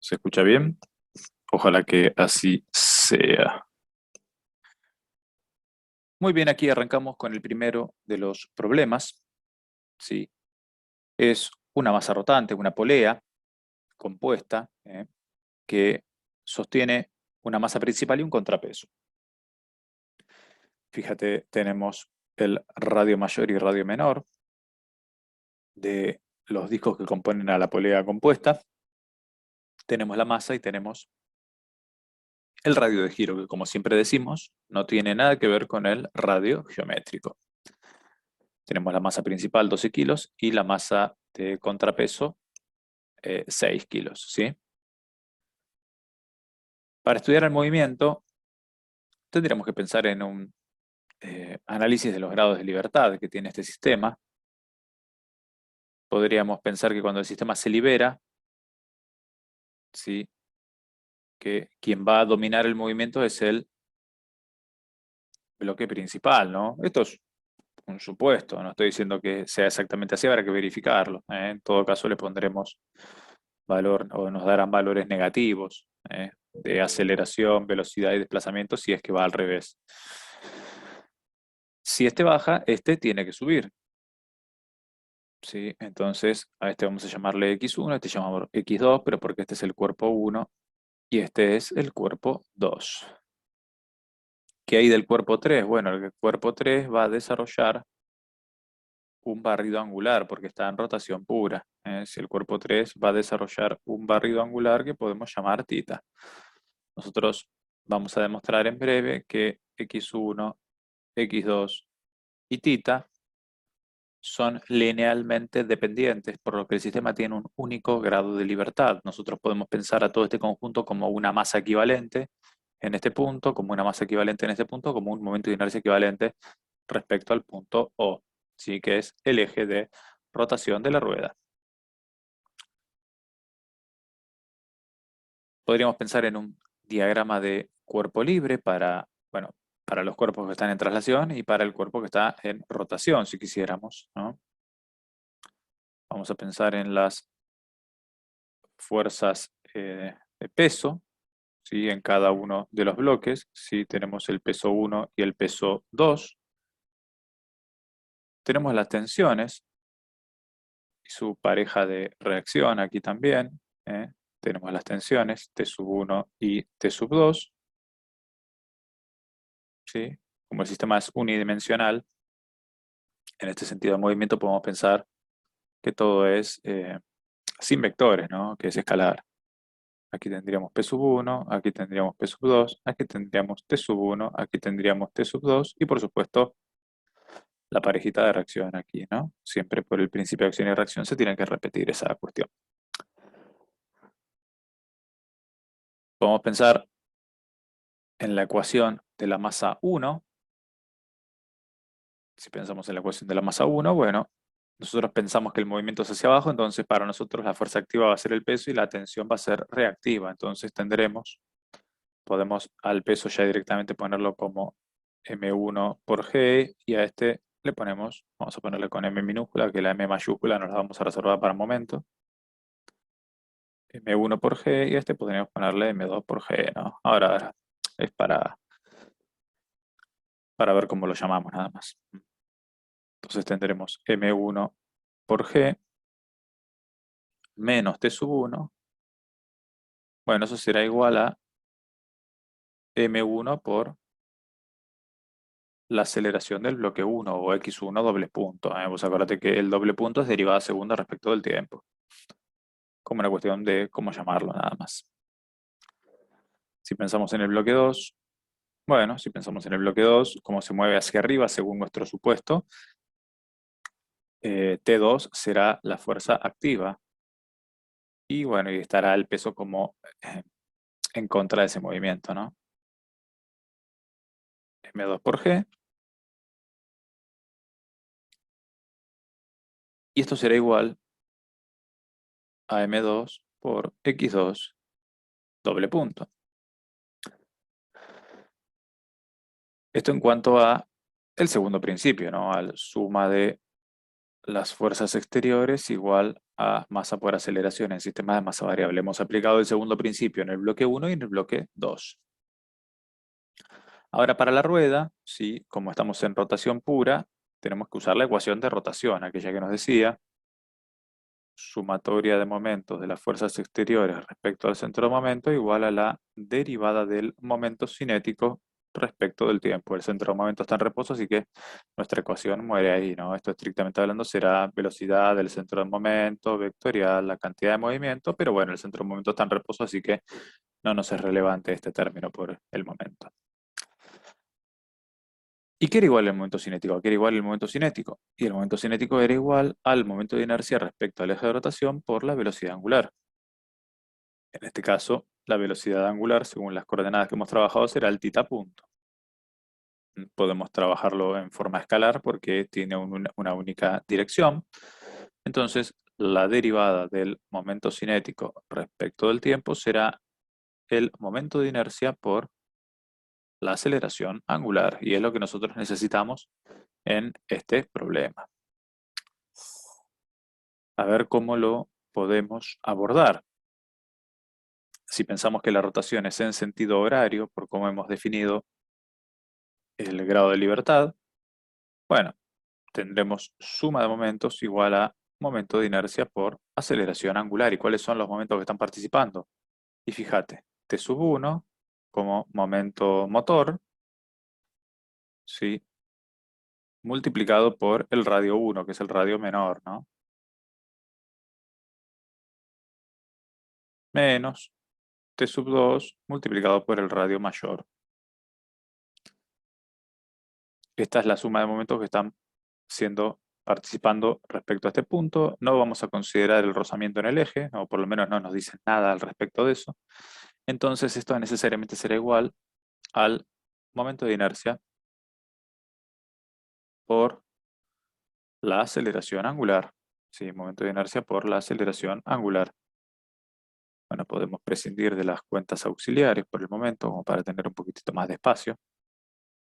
¿Se escucha bien? Ojalá que así sea. Muy bien, aquí arrancamos con el primero de los problemas. ¿Sí? Es una masa rotante, una polea compuesta, que sostiene una masa principal y un contrapeso. Fíjate, tenemos el radio mayor y radio menor de los discos que componen a la polea compuesta. Tenemos la masa y tenemos el radio de giro, que como siempre decimos, no tiene nada que ver con el radio geométrico. Tenemos la masa principal, 12 kilos, y la masa de contrapeso, 6 kilos, ¿sí? Para estudiar el movimiento, tendríamos que pensar en un análisis de los grados de libertad que tiene este sistema. Podríamos pensar que cuando el sistema se libera, ¿sí?, que quien va a dominar el movimiento es el bloque principal, ¿no? Esto es un supuesto, no estoy diciendo que sea exactamente así, habrá que verificarlo. En todo caso le pondremos valor, o nos darán valores negativos, de aceleración, velocidad y desplazamiento si es que va al revés. Si este baja, este tiene que subir. ¿Sí? Entonces a este vamos a llamarle X1, este llamamos X2, pero porque este es el cuerpo 1 y este es el cuerpo 2. ¿Qué hay del cuerpo 3? Bueno, el cuerpo 3 va a desarrollar un barrido angular porque está en rotación pura. Si el cuerpo 3 va a desarrollar un barrido angular que podemos llamar θ. Nosotros vamos a demostrar en breve que X1, X2 y θ son linealmente dependientes, por lo que el sistema tiene un único grado de libertad. Nosotros podemos pensar a todo este conjunto como una masa equivalente en este punto, como una masa equivalente en este punto, como un momento de inercia equivalente respecto al punto O, ¿sí?, que es el eje de rotación de la rueda. Podríamos pensar en un diagrama de cuerpo libre para, bueno, para los cuerpos que están en traslación y para el cuerpo que está en rotación, si quisiéramos, ¿no? Vamos a pensar en las fuerzas de peso, ¿sí?, en cada uno de los bloques. ¿Sí? Tenemos el peso 1 y el peso 2. Tenemos las tensiones y su pareja de reacción aquí también. Tenemos las tensiones T1 y T2. ¿Sí? Como el sistema es unidimensional, en este sentido de movimiento podemos pensar que todo es sin vectores, ¿no?, que es escalar. Aquí tendríamos P1, aquí tendríamos P2, aquí tendríamos T1, aquí tendríamos T2 y por supuesto la parejita de reacción aquí, ¿no? Siempre por el principio de acción y reacción se tiene que repetir esa cuestión. Podemos pensar en la ecuación de la masa 1. Si pensamos en la ecuación de la masa 1, bueno, nosotros pensamos que el movimiento es hacia abajo, entonces para nosotros la fuerza activa va a ser el peso y la tensión va a ser reactiva. Entonces podemos al peso ya directamente ponerlo como M1 por G y a este le ponemos, vamos a ponerle con M minúscula, que la M mayúscula nos la vamos a reservar para el momento. M1 por G y a este podríamos ponerle M2 por G, ¿no? Ahora es para ver cómo lo llamamos nada más. Entonces tendremos M1 por G menos T1. Bueno, eso será igual a M1 por la aceleración del bloque 1 o X1 doble punto. Vos acordate que el doble punto es derivada segunda respecto del tiempo. Como una cuestión de cómo llamarlo nada más. Si pensamos en el bloque 2, bueno, si pensamos en el bloque 2, cómo se mueve hacia arriba según nuestro supuesto, T2 será la fuerza activa. Y bueno, y estará el peso como en contra de ese movimiento, ¿no? M2 por G. Y esto será igual a M2 por X2 doble punto. Esto en cuanto a el segundo principio, ¿no? A la suma de las fuerzas exteriores igual a masa por aceleración en sistemas de masa variable. Hemos aplicado el segundo principio en el bloque 1 y en el bloque 2. Ahora para la rueda, sí, como estamos en rotación pura, tenemos que usar la ecuación de rotación, aquella que nos decía sumatoria de momentos de las fuerzas exteriores respecto al centro de momento igual a la derivada del momento cinético respecto del tiempo. El centro de momento está en reposo, así que nuestra ecuación muere ahí, ¿no? Esto estrictamente hablando será velocidad del centro de momento, vectorial, la cantidad de movimiento, pero bueno, el centro de momento está en reposo, así que no nos es relevante este término por el momento. ¿Y qué era igual el momento cinético? ¿Qué era igual el momento cinético? Y el momento cinético era igual al momento de inercia respecto al eje de rotación por la velocidad angular. En este caso, la velocidad angular, según las coordenadas que hemos trabajado, será el tita punto. Podemos trabajarlo en forma escalar porque tiene una única dirección. Entonces, la derivada del momento cinético respecto del tiempo será el momento de inercia por la aceleración angular. Y es lo que nosotros necesitamos en este problema. A ver cómo lo podemos abordar. Si pensamos que la rotación es en sentido horario, por cómo hemos definido el grado de libertad, bueno, tendremos suma de momentos igual a momento de inercia por aceleración angular. ¿Y cuáles son los momentos que están participando? Y fíjate, T sub 1 como momento motor, ¿sí? Multiplicado por el radio 1, que es el radio menor, ¿no? Menos T sub 2 multiplicado por el radio mayor. Esta es la suma de momentos que están participando respecto a este punto. No vamos a considerar el rozamiento en el eje, o por lo menos no nos dicen nada al respecto de eso. Entonces esto necesariamente será igual al momento de inercia por la aceleración angular. Sí, momento de inercia por la aceleración angular. Bueno, podemos prescindir de las cuentas auxiliares por el momento, como para tener un poquitito más de espacio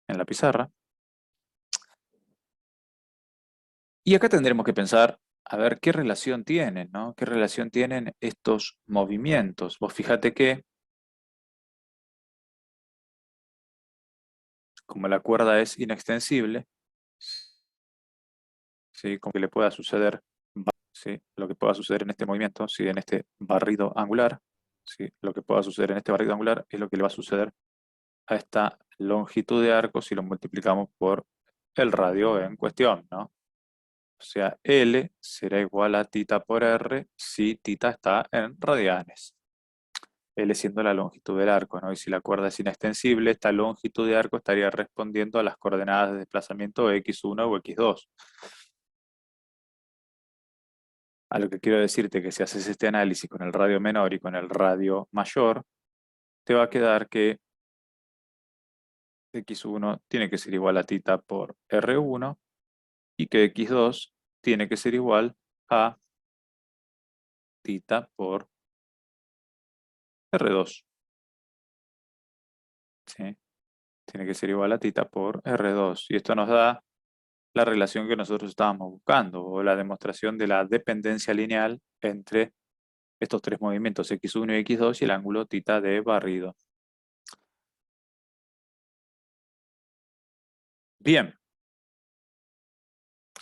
en la pizarra. Y acá tendremos que pensar, a ver qué relación tienen, ¿no? ¿Qué relación tienen estos movimientos? Vos fíjate que, como la cuerda es inextensible, ¿sí? Con que le pueda suceder, ¿sí? Lo que pueda suceder en este movimiento, ¿sí? En este barrido angular, ¿sí? Lo que pueda suceder en este barrido angular es lo que le va a suceder a esta longitud de arco si lo multiplicamos por el radio en cuestión, ¿no? O sea, L será igual a tita por R si tita está en radianes. L siendo la longitud del arco, ¿no? Y si la cuerda es inextensible, esta longitud de arco estaría respondiendo a las coordenadas de desplazamiento x1 o x2. A lo que quiero decirte que si haces este análisis con el radio menor y con el radio mayor, te va a quedar que x1 tiene que ser igual a tita por R1 y que x2 tiene que ser igual a tita por R2. ¿Sí? Tiene que ser igual a tita por R2. Y esto nos da la relación que nosotros estábamos buscando, o la demostración de la dependencia lineal entre estos tres movimientos, x1 y x2, y el ángulo tita de barrido. Bien.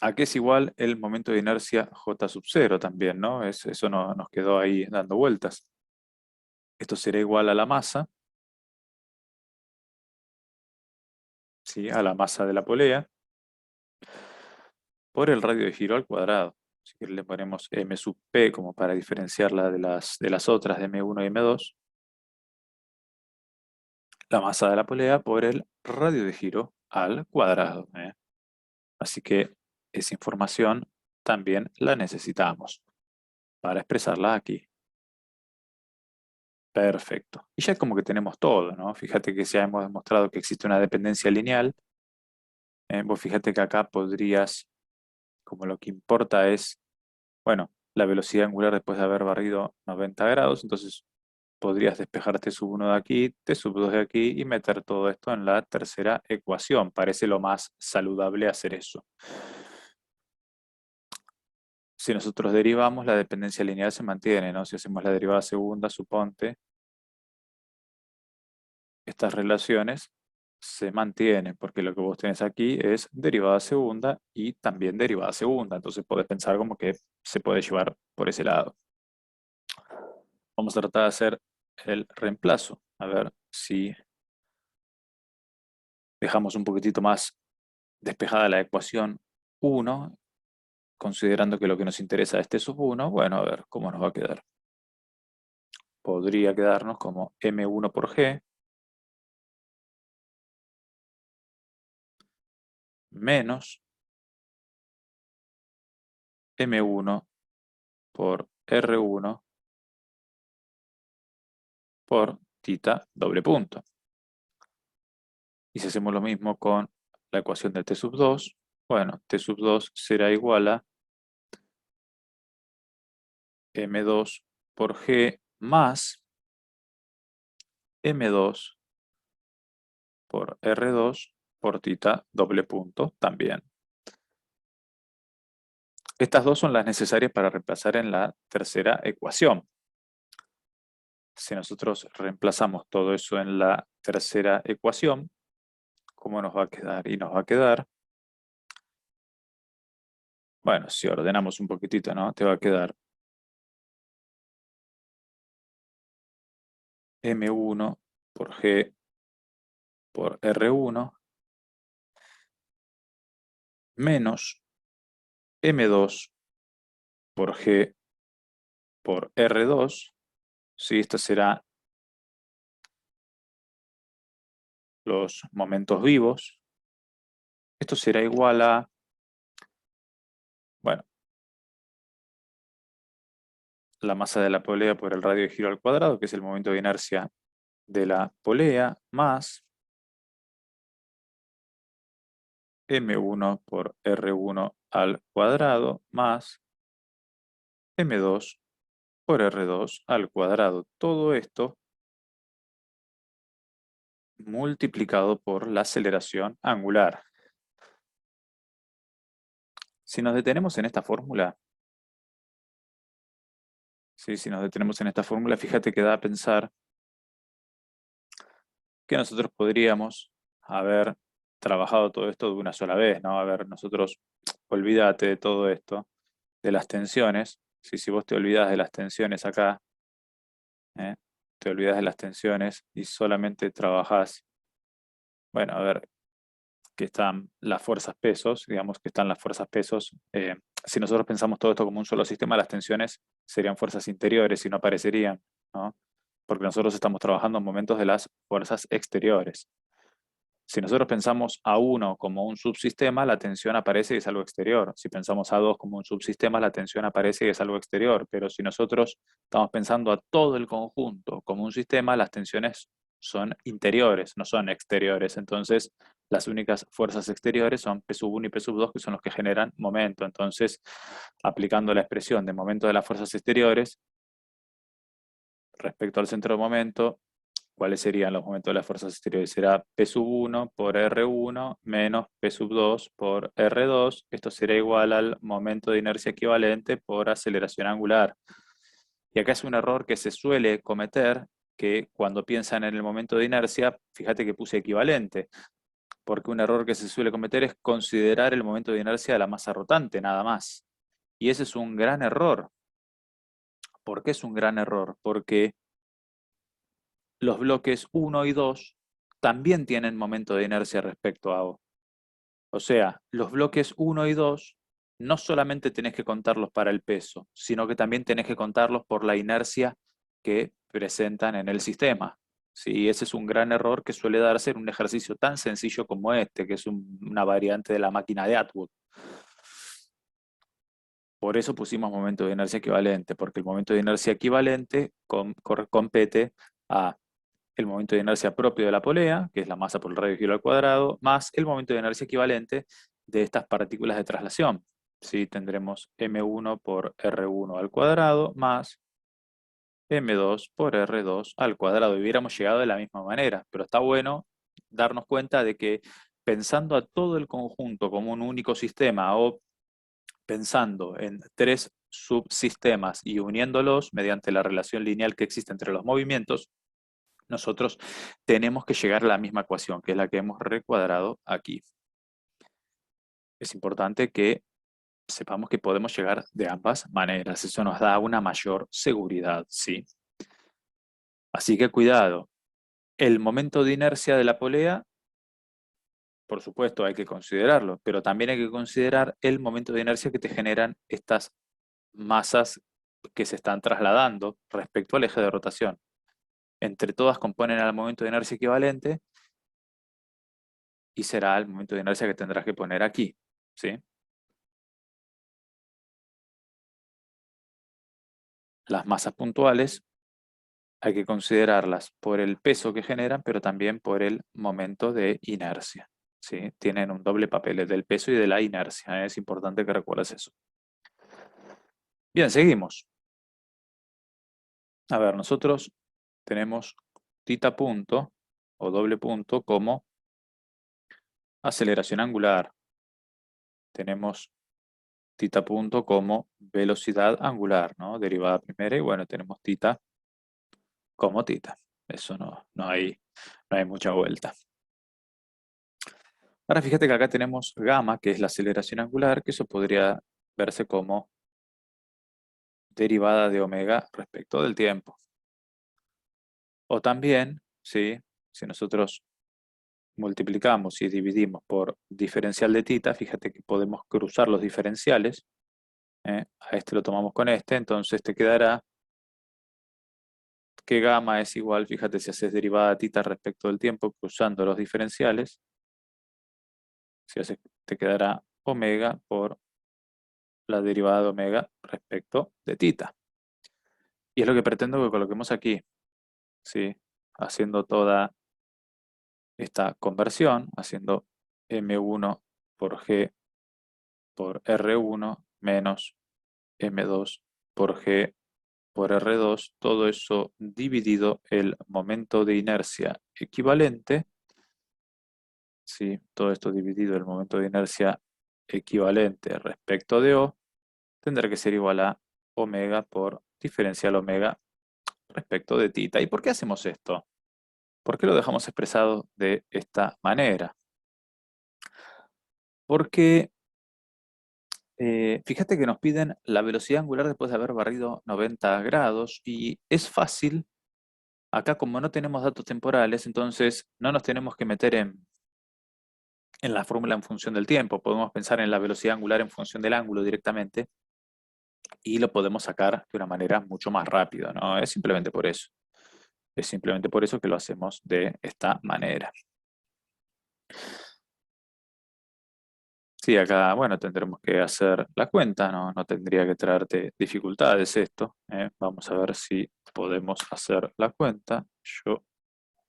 ¿A qué es igual el momento de inercia J sub 0 también, ¿no? Eso nos quedó ahí dando vueltas. Esto será igual a la masa, ¿sí? A la masa de la polea, por el radio de giro al cuadrado. Si le ponemos m sub p como para diferenciarla de las otras de m1 y m2. La masa de la polea por el radio de giro al cuadrado. Así que esa información también la necesitamos para expresarla aquí. Perfecto. Y ya como que tenemos todo, ¿no? Fíjate que ya hemos demostrado que existe una dependencia lineal. Vos fíjate que acá podrías, como lo que importa es, bueno, la velocidad angular después de haber barrido 90 grados, entonces podrías despejar T sub 1 de aquí, T sub 2 de aquí y meter todo esto en la tercera ecuación. Parece lo más saludable hacer eso. Si nosotros derivamos, la dependencia lineal se mantiene, ¿no? Si hacemos la derivada segunda, suponte, estas relaciones se mantienen, porque lo que vos tenés aquí es derivada segunda y también derivada segunda. Entonces podés pensar como que se puede llevar por ese lado. Vamos a tratar de hacer el reemplazo. A ver si dejamos un poquitito más despejada la ecuación 1, considerando que lo que nos interesa es t sub 1. Bueno, a ver cómo nos va a quedar. Podría quedarnos como m1 por g menos m1 por r1 por tita doble punto. Y si hacemos lo mismo con la ecuación de t sub 2, bueno, t sub 2 será igual a m2 por g más m2 por r2 por tita doble punto también. Estas dos son las necesarias para reemplazar en la tercera ecuación. Si nosotros reemplazamos todo eso en la tercera ecuación, ¿cómo nos va a quedar? Y nos va a quedar, bueno, si ordenamos un poquitito, ¿no? Te va a quedar m1 por g por r1 menos m2 por g por r2. ¿Sí? Esto será los momentos vivos. Esto será igual a, bueno, la masa de la polea por el radio de giro al cuadrado, que es el momento de inercia de la polea, más m1 por r1 al cuadrado, más m2 por r2 al cuadrado. Todo esto multiplicado por la aceleración angular. Si nos detenemos en esta fórmula, ¿sí? Si nos detenemos en esta fórmula, fíjate que da a pensar que nosotros podríamos haber trabajado todo esto de una sola vez, ¿no? A ver, nosotros, olvídate de todo esto, de las tensiones. ¿Sí? Si vos te olvidas de las tensiones acá, ¿eh? Te olvidas de las tensiones y solamente trabajás, bueno, a ver, que están las fuerzas pesos, digamos que están las fuerzas pesos. Si nosotros pensamos todo esto como un solo sistema, las tensiones serían fuerzas interiores y no aparecerían, ¿no? Porque nosotros estamos trabajando en momentos de las fuerzas exteriores. Si nosotros pensamos a 1 como un subsistema, la tensión aparece y es algo exterior. Si pensamos a 2 como un subsistema, la tensión aparece y es algo exterior. Pero si nosotros estamos pensando a todo el conjunto como un sistema, las tensiones son interiores, no son exteriores. Entonces, las únicas fuerzas exteriores son P sub 1 y P sub 2, que son los que generan momento. Entonces, aplicando la expresión de momento de las fuerzas exteriores respecto al centro de momento, ¿cuáles serían los momentos de las fuerzas exteriores? Será P sub 1 por R1 menos P sub 2 por R2. Esto será igual al momento de inercia equivalente por aceleración angular. Y acá es un error que se suele cometer, que cuando piensan en el momento de inercia, fíjate que puse equivalente, porque un error que se suele cometer es considerar el momento de inercia de la masa rotante, nada más. Y ese es un gran error. ¿Por qué es un gran error? Porque los bloques 1 y 2 también tienen momento de inercia respecto a O. O sea, los bloques 1 y 2 no solamente tenés que contarlos para el peso, sino que también tenés que contarlos por la inercia que presentan en el sistema. ¿Sí? Ese es un gran error que suele darse en un ejercicio tan sencillo como este, que es una variante de la máquina de Atwood. Por eso pusimos momento de inercia equivalente, porque el momento de inercia equivalente compete a el momento de inercia propio de la polea, que es la masa por el radio de giro al cuadrado, más el momento de inercia equivalente de estas partículas de traslación. ¿Sí? Tendremos m1 por r1 al cuadrado más m2 por r2 al cuadrado. Y hubiéramos llegado de la misma manera, pero está bueno darnos cuenta de que pensando a todo el conjunto como un único sistema o pensando en tres subsistemas y uniéndolos mediante la relación lineal que existe entre los movimientos, nosotros tenemos que llegar a la misma ecuación, que es la que hemos recuadrado aquí. Es importante que sepamos que podemos llegar de ambas maneras. Eso nos da una mayor seguridad, ¿sí? Así que cuidado. El momento de inercia de la polea, por supuesto, hay que considerarlo, pero también hay que considerar el momento de inercia que te generan estas masas que se están trasladando respecto al eje de rotación. Entre todas componen al momento de inercia equivalente y será el momento de inercia que tendrás que poner aquí, ¿sí? Las masas puntuales hay que considerarlas por el peso que generan, pero también por el momento de inercia, ¿sí? Tienen un doble papel, el del peso y de la inercia, ¿eh? Es importante que recuerdes eso. Bien, seguimos. A ver, nosotros tenemos tita punto o doble punto como aceleración angular. Tenemos tita punto como velocidad angular, ¿no? Derivada primera y bueno, tenemos tita como tita. Eso no hay mucha vuelta. Ahora fíjate que acá tenemos gamma, que es la aceleración angular, que eso podría verse como derivada de omega respecto del tiempo. O también, ¿sí? Si nosotros multiplicamos y dividimos por diferencial de tita, fíjate que podemos cruzar los diferenciales. A este lo tomamos con este, entonces te quedará que gamma es igual, fíjate si haces derivada de tita respecto del tiempo, cruzando los diferenciales, si haces, te quedará omega por la derivada de omega respecto de tita. Y es lo que pretendo que coloquemos aquí, ¿sí? Haciendo toda esta conversión, haciendo M1 por G por R1 menos M2 por G por R2, todo eso dividido el momento de inercia equivalente, ¿sí? Todo esto dividido el momento de inercia equivalente respecto de O, tendrá que ser igual a omega por diferencial omega respecto de tita. ¿Y por qué hacemos esto? ¿Por qué lo dejamos expresado de esta manera? Porque fíjate que nos piden la velocidad angular después de haber barrido 90 grados y es fácil, acá como no tenemos datos temporales, entonces no nos tenemos que meter en la fórmula en función del tiempo, podemos pensar en la velocidad angular en función del ángulo directamente y lo podemos sacar de una manera mucho más rápida, ¿no? Es simplemente por eso. Es simplemente por eso que lo hacemos de esta manera. Sí, acá, bueno, tendremos que hacer la cuenta, ¿no? No tendría que traerte dificultades esto. Vamos a ver si podemos hacer la cuenta. Yo,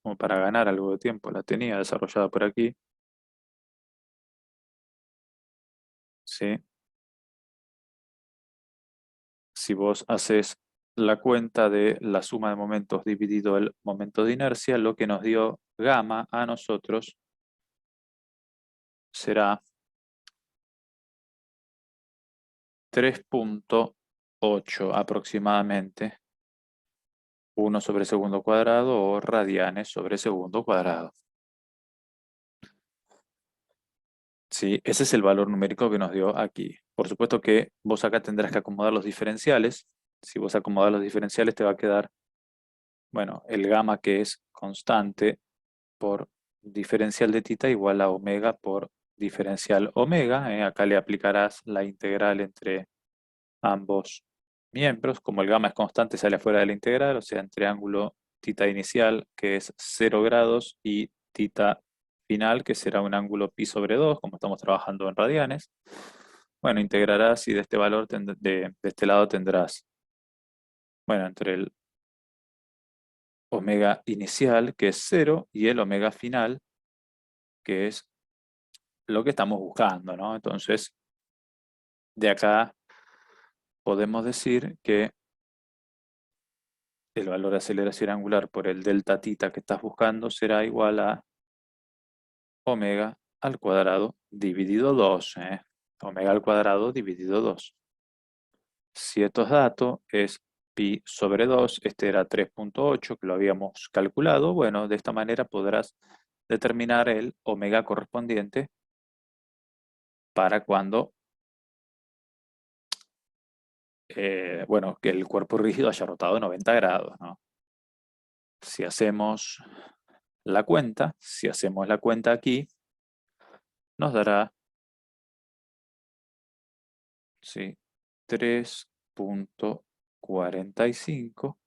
como para ganar algo de tiempo, la tenía desarrollada por aquí. ¿Sí? Si vos haces la cuenta de la suma de momentos dividido el momento de inercia, lo que nos dio gamma a nosotros será 3,8 aproximadamente, 1 sobre segundo cuadrado o radianes sobre segundo cuadrado. Sí, ese es el valor numérico que nos dio aquí. Por supuesto que vos acá tendrás que acomodar los diferenciales. Si vos acomodas los diferenciales te va a quedar, bueno, el gamma que es constante por diferencial de tita igual a omega por diferencial omega. Acá le aplicarás la integral entre ambos miembros. Como el gamma es constante, sale afuera de la integral, o sea, entre ángulo tita inicial, que es 0 grados, y tita final, que será un ángulo pi sobre 2, como estamos trabajando en radianes. Bueno, integrarás y de este valor, de este lado tendrás, bueno, entre el omega inicial, que es 0, y el omega final, que es lo que estamos buscando, ¿no? Entonces, de acá podemos decir que el valor de aceleración angular por el delta tita que estás buscando será igual a omega al cuadrado dividido 2. Omega al cuadrado dividido 2. Si esto es dato, es pi sobre 2, este era 3.8, que lo habíamos calculado. Bueno, de esta manera podrás determinar el omega correspondiente para cuando, bueno, que el cuerpo rígido haya rotado 90 grados, ¿no? Si hacemos si hacemos la cuenta aquí, nos dará, ¿sí?, 3.45,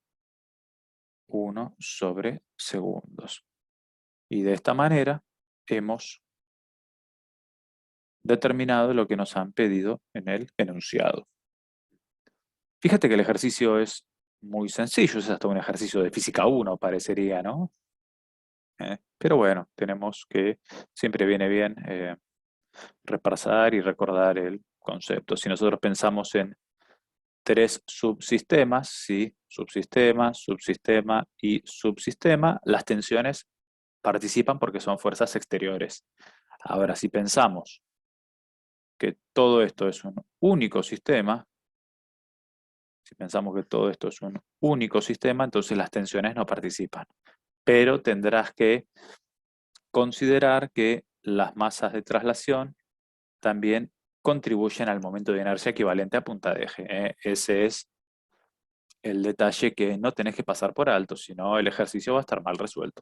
1 sobre segundos. Y de esta manera hemos determinado lo que nos han pedido en el enunciado. Fíjate que el ejercicio es muy sencillo, es hasta un ejercicio de física 1, parecería, ¿no? Pero bueno, tenemos que, siempre viene bien repasar y recordar el concepto. Si nosotros pensamos en tres subsistemas, ¿sí? Subsistema, subsistema y subsistema, las tensiones participan porque son fuerzas exteriores. Ahora, si pensamos que todo esto es un único sistema, si pensamos que todo esto es un único sistema, entonces las tensiones no participan. Pero tendrás que considerar que las masas de traslación también contribuyen al momento de inercia equivalente a punta de eje. Ese es el detalle que no tenés que pasar por alto, sino el ejercicio va a estar mal resuelto.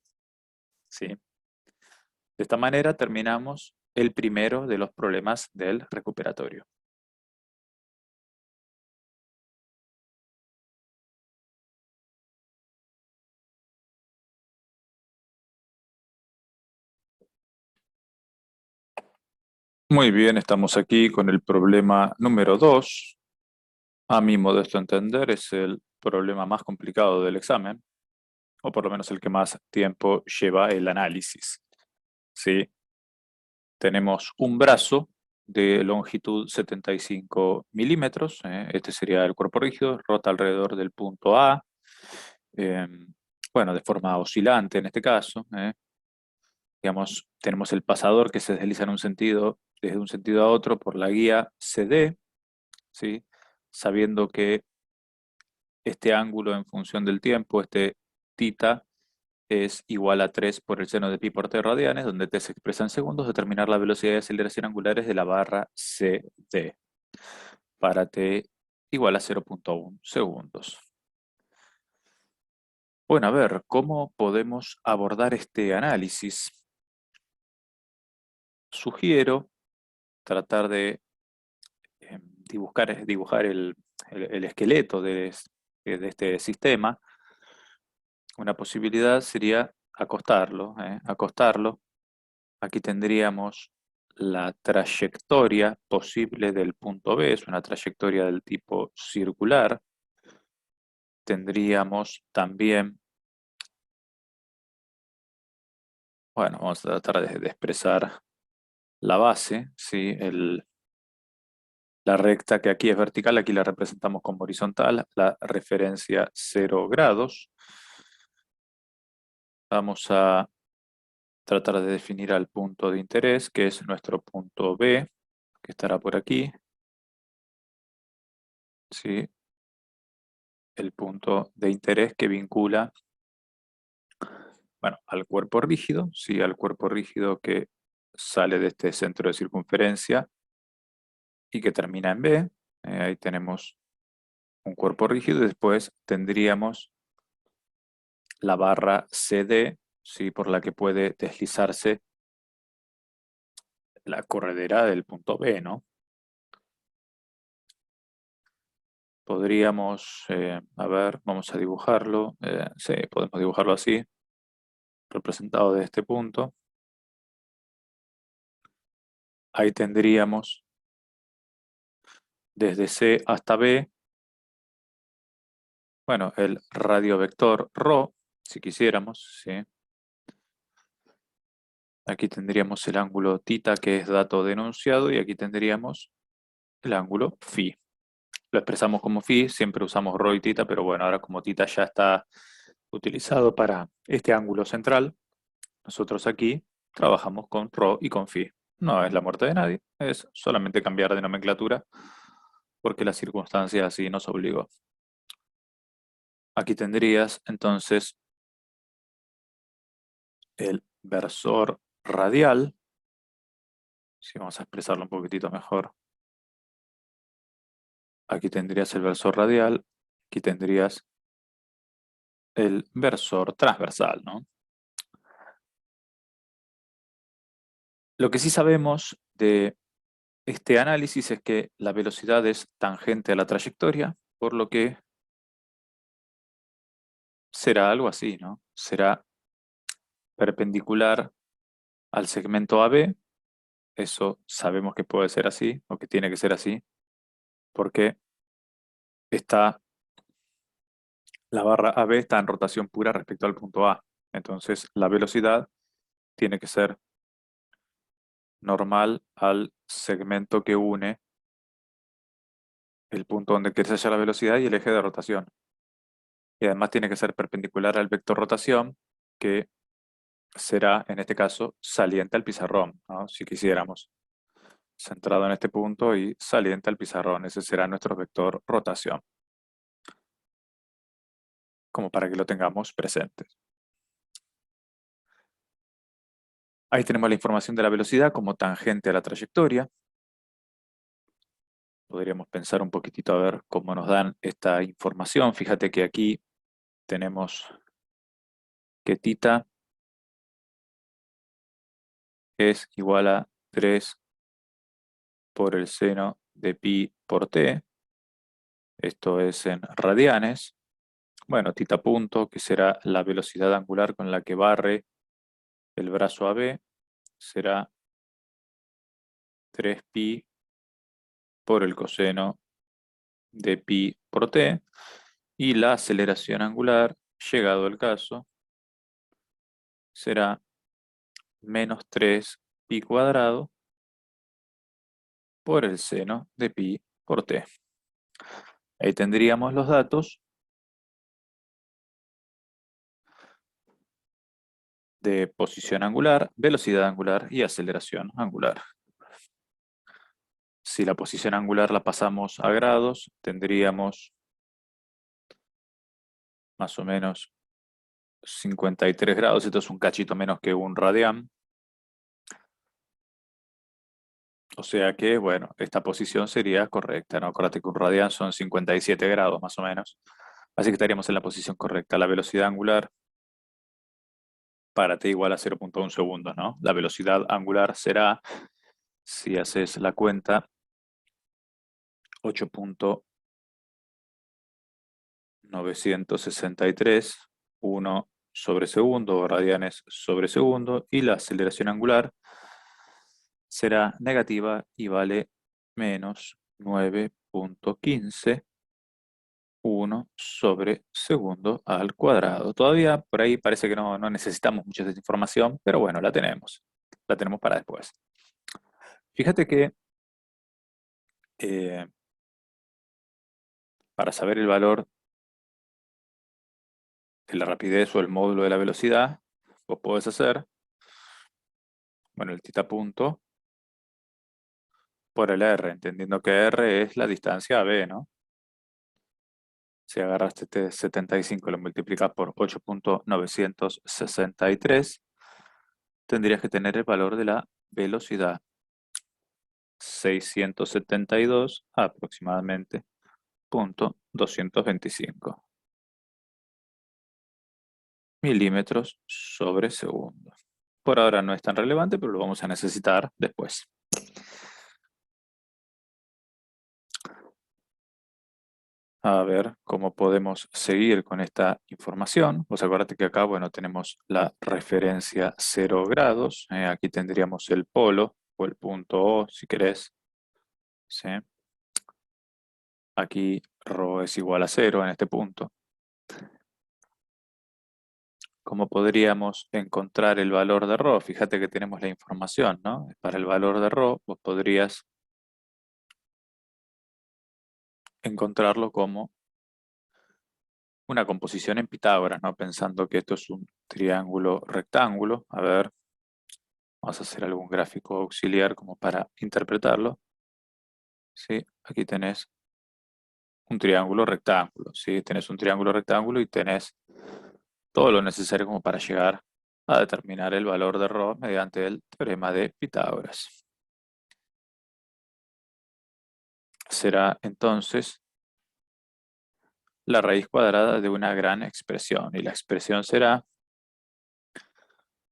¿Sí? De esta manera terminamos el primero de los problemas del recuperatorio. Muy bien, estamos aquí con el problema número 2. A mi modesto entender es el problema más complicado del examen, o por lo menos el que más tiempo lleva el análisis. ¿Sí? Tenemos un brazo de longitud 75 milímetros, este sería el cuerpo rígido, rota alrededor del punto A, bueno, de forma oscilante en este caso. Digamos, tenemos el pasador que se desliza en un sentido, desde un sentido a otro por la guía CD, ¿sí? Sabiendo que este ángulo en función del tiempo, este θ, es igual a 3 por el seno de pi por t radianes, donde t se expresa en segundos, determinar la velocidad de aceleración angulares de la barra CD para t igual a 0.1 segundos. Bueno, a ver, ¿cómo podemos abordar este análisis? Sugiero tratar de dibujar el esqueleto de este sistema. Una posibilidad sería acostarlo. Acostarlo. Aquí tendríamos la trayectoria posible del punto B, es una trayectoria del tipo circular. Tendríamos también, bueno, vamos a tratar de expresar la base, ¿sí? La recta que aquí es vertical, aquí la representamos como horizontal, la referencia 0 grados. Vamos a tratar de definir al punto de interés, que es nuestro punto B, que estará por aquí. ¿Sí? El punto de interés que vincula, bueno, al cuerpo rígido, ¿sí? Al cuerpo rígido que sale de este centro de circunferencia y que termina en B. Ahí tenemos un cuerpo rígido y después tendríamos la barra CD, ¿sí? Por la que puede deslizarse la corredera del punto B, ¿no? Podríamos, a ver, vamos a dibujarlo. Sí, podemos dibujarlo así, representado de este punto. Ahí tendríamos desde C hasta B, bueno, el radiovector ρ, si quisiéramos, ¿sí? Aquí tendríamos el ángulo θ, que es dato de enunciado, y aquí tendríamos el ángulo φ. Lo expresamos como φ, siempre usamos ρ y θ, pero bueno, ahora como θ ya está utilizado para este ángulo central, nosotros aquí trabajamos con ρ y con φ. No es la muerte de nadie, es solamente cambiar de nomenclatura porque la circunstancia así nos obligó. Aquí tendrías entonces el versor radial, si vamos a expresarlo un poquitito mejor. Aquí tendrías el versor radial, aquí tendrías el versor transversal, ¿no? Lo que sí sabemos de este análisis es que la velocidad es tangente a la trayectoria, por lo que será algo así, ¿no? Será perpendicular al segmento AB, eso sabemos que puede ser así, o que tiene que ser así, porque está, la barra AB está en rotación pura respecto al punto A. Entonces la velocidad tiene que ser normal al segmento que une el punto donde quieres hallar la velocidad y el eje de rotación. Y además tiene que ser perpendicular al vector rotación, que será, en este caso, saliente al pizarrón, ¿no? Si quisiéramos. Centrado en este punto y saliente al pizarrón. Ese será nuestro vector rotación. Como para que lo tengamos presente. Ahí tenemos la información de la velocidad como tangente a la trayectoria. Podríamos pensar un poquitito a ver cómo nos dan esta información. Fíjate que aquí tenemos que θ es igual a 3 por el seno de pi por t. Esto es en radianes. Bueno, θ punto, que será la velocidad angular con la que barre el brazo AB, será 3pi por el coseno de pi por t. Y la aceleración angular, llegado el caso, será menos 3pi cuadrado por el seno de pi por t. Ahí tendríamos los datos de posición angular, velocidad angular y aceleración angular. Si la posición angular la pasamos a grados, tendríamos más o menos 53 grados. Esto es un cachito menos que un radián. O sea que, bueno, esta posición sería correcta, ¿no? Acuérdate que un radián son 57 grados más o menos. Así que estaríamos en la posición correcta. La velocidad angular para t igual a 0,1 segundos, ¿no? La velocidad angular será, si haces la cuenta, 8.963, 1 sobre segundo, radianes sobre segundo, y la aceleración angular será negativa y vale menos 9.15, 1 sobre segundo al cuadrado. Todavía por ahí parece que no necesitamos mucha de esta información, pero bueno, la tenemos. La tenemos para después. Fíjate que eh, para saber el valor de la rapidez o el módulo de la velocidad, vos podés hacer, bueno, el θ punto por el r, entendiendo que r es la distancia a b, ¿no? Si agarraste este 75 y lo multiplicas por 8.963, tendrías que tener el valor de la velocidad. 672 aproximadamente, punto 225 milímetros sobre segundo. Por ahora no es tan relevante, pero lo vamos a necesitar después. A ver cómo podemos seguir con esta información. Pues acuérdate que acá, bueno, tenemos la referencia 0 grados. Aquí tendríamos el polo o el punto O, si querés. ¿Sí? Aquí ρ es igual a 0 en este punto. ¿Cómo podríamos encontrar el valor de ρ? Fíjate que tenemos la información, ¿no? Para el valor de ρ, vos podrías encontrarlo como una composición en Pitágoras, ¿no? Pensando que esto es un triángulo rectángulo. A ver, vamos a hacer algún gráfico auxiliar como para interpretarlo. Sí, aquí tenés un triángulo rectángulo, ¿sí? Tenés un triángulo rectángulo y tenés todo lo necesario como para llegar a determinar el valor de ρ mediante el teorema de Pitágoras. Será entonces la raíz cuadrada de una gran expresión, y la expresión será,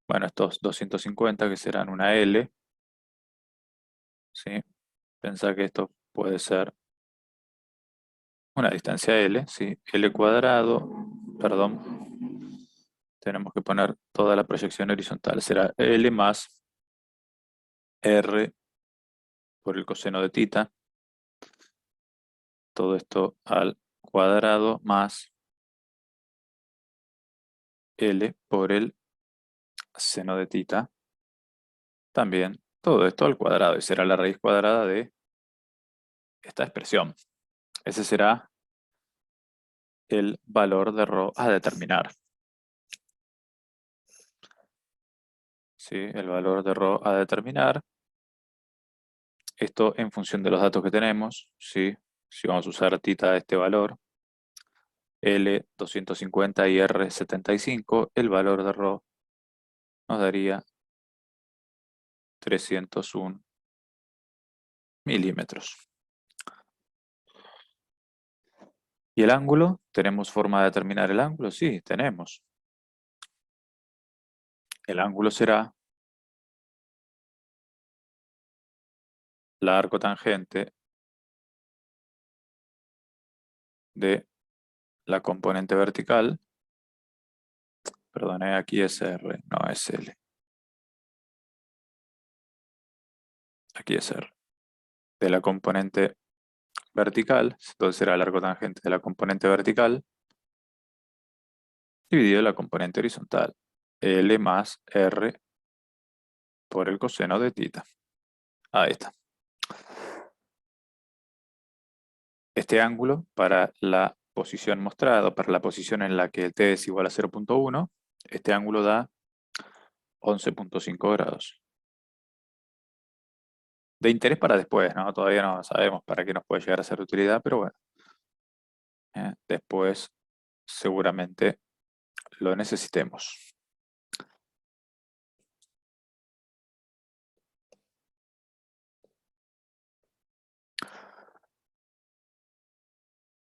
bueno, estos 250 que serán una L, ¿sí? Pensá que esto puede ser una distancia L, ¿sí? L cuadrado, perdón, tenemos que poner toda la proyección horizontal, será L más R por el coseno de tita, todo esto al cuadrado más L por el seno de tita, también todo esto al cuadrado, y será la raíz cuadrada de esta expresión. Ese será el valor de ρ a determinar. ¿Sí? El valor de ρ a determinar. Esto en función de los datos que tenemos. ¿Sí? Si vamos a usar tita este valor, L 250 y R 75, el valor de ρ nos daría 301 milímetros. ¿Y el ángulo? ¿Tenemos forma de determinar el ángulo? Sí, tenemos. El ángulo será la arcotangente de la componente vertical, perdone, aquí es R, no es L. Aquí es R. De la componente vertical, entonces será el arcotangente de la componente vertical, dividido la componente horizontal, L más R por el coseno de tita. Ahí está. Este ángulo para la posición mostrada, para la posición en la que el t es igual a 0.1, este ángulo da 11.5 grados. De interés para después, ¿no? Todavía no sabemos para qué nos puede llegar a ser de utilidad, pero bueno. Después seguramente lo necesitemos.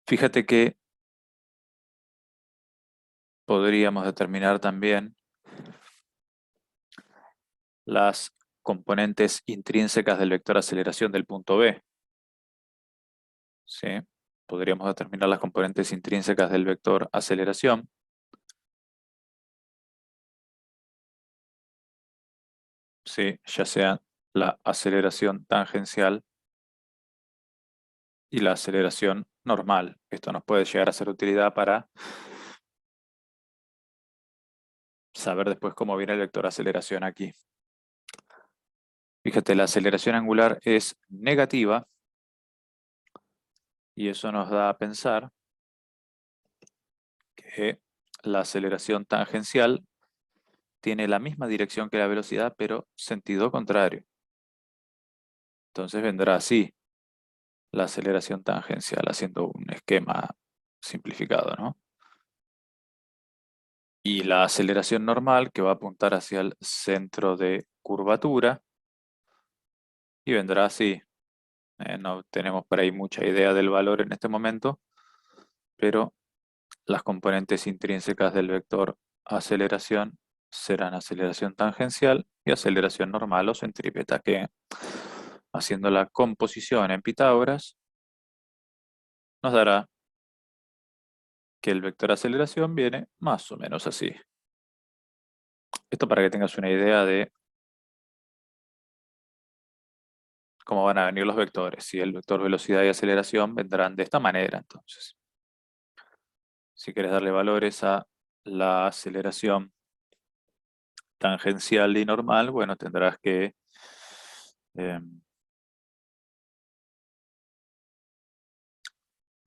Fíjate que podríamos determinar también las componentes intrínsecas del vector aceleración del punto B. ¿Sí? Podríamos determinar las componentes intrínsecas del vector aceleración. ¿Sí? Ya sea la aceleración tangencial y la aceleración normal. Esto nos puede llegar a ser de utilidad para saber después cómo viene el vector aceleración aquí. Fíjate, la aceleración angular es negativa y eso nos da a pensar que la aceleración tangencial tiene la misma dirección que la velocidad, pero sentido contrario. Entonces vendrá así la aceleración tangencial, haciendo un esquema simplificado, ¿no? Y la aceleración normal, que va a apuntar hacia el centro de curvatura, y vendrá así. No tenemos por ahí mucha idea del valor en este momento, pero las componentes intrínsecas del vector aceleración serán aceleración tangencial y aceleración normal o centrípeta, que haciendo la composición en Pitágoras nos dará que el vector aceleración viene más o menos así. Esto para que tengas una idea de cómo van a venir los vectores. Si el vector velocidad y aceleración vendrán de esta manera, entonces. Si quieres darle valores a la aceleración tangencial y normal, bueno, tendrás que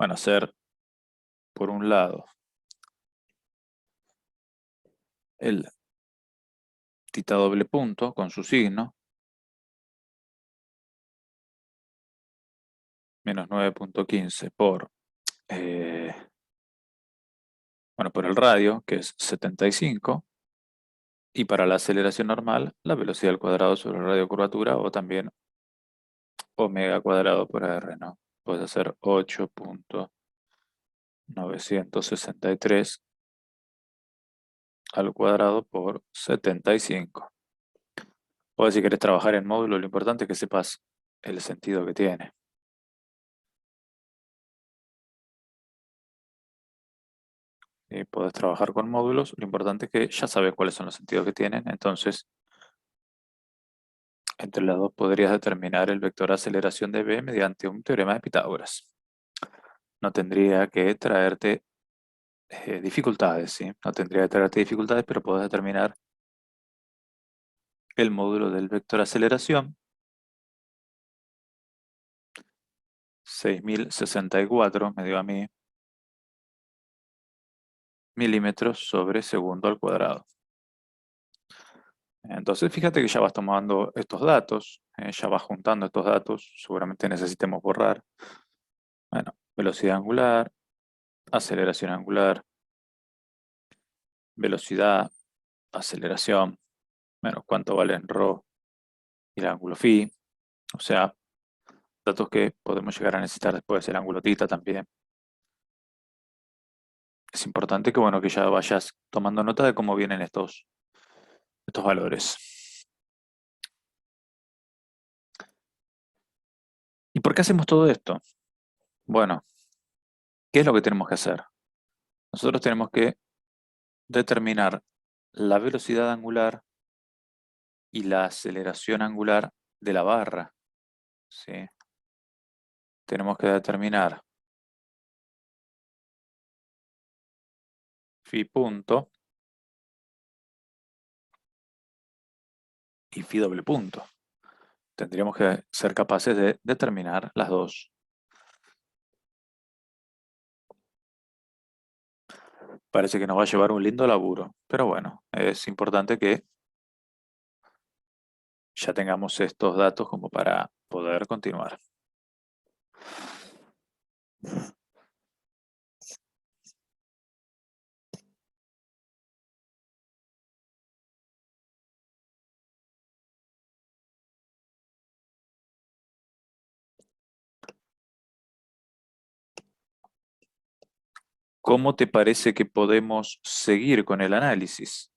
hacer por un lado el tita doble punto con su signo, menos 9.15 por bueno, por el radio, que es 75, y para la aceleración normal, la velocidad al cuadrado sobre el radio de curvatura, o también omega cuadrado por r, ¿no? Puedes hacer 8.963 al cuadrado por 75. O si querés trabajar en módulo, lo importante es que sepas el sentido que tiene. Podés trabajar con módulos, lo importante es que ya sabes cuáles son los sentidos que tienen, entonces entre las dos podrías determinar el vector de aceleración de B mediante un teorema de Pitágoras. No tendría que traerte dificultades, ¿sí? No tendría que traerte dificultades, pero podés determinar el módulo del vector de aceleración, 6064, me dio a mí, milímetros sobre segundo al cuadrado. Entonces, fíjate que ya vas tomando estos datos, ya vas juntando estos datos, seguramente necesitemos borrar. Bueno, velocidad angular, aceleración angular, velocidad, aceleración, bueno, cuánto valen ρ y el ángulo phi, o sea, datos que podemos llegar a necesitar después, el ángulo θ también. Es importante que, bueno, que ya vayas tomando nota de cómo vienen estos valores. ¿Y por qué hacemos todo esto? Bueno, ¿qué es lo que tenemos que hacer? Nosotros tenemos que determinar la velocidad angular y la aceleración angular de la barra, ¿sí? Tenemos que determinar phi punto y phi doble punto. Tendríamos que ser capaces de determinar las dos. Parece que nos va a llevar un lindo laburo, pero bueno, es importante que ya tengamos estos datos como para poder continuar. ¿Cómo te parece que podemos seguir con el análisis?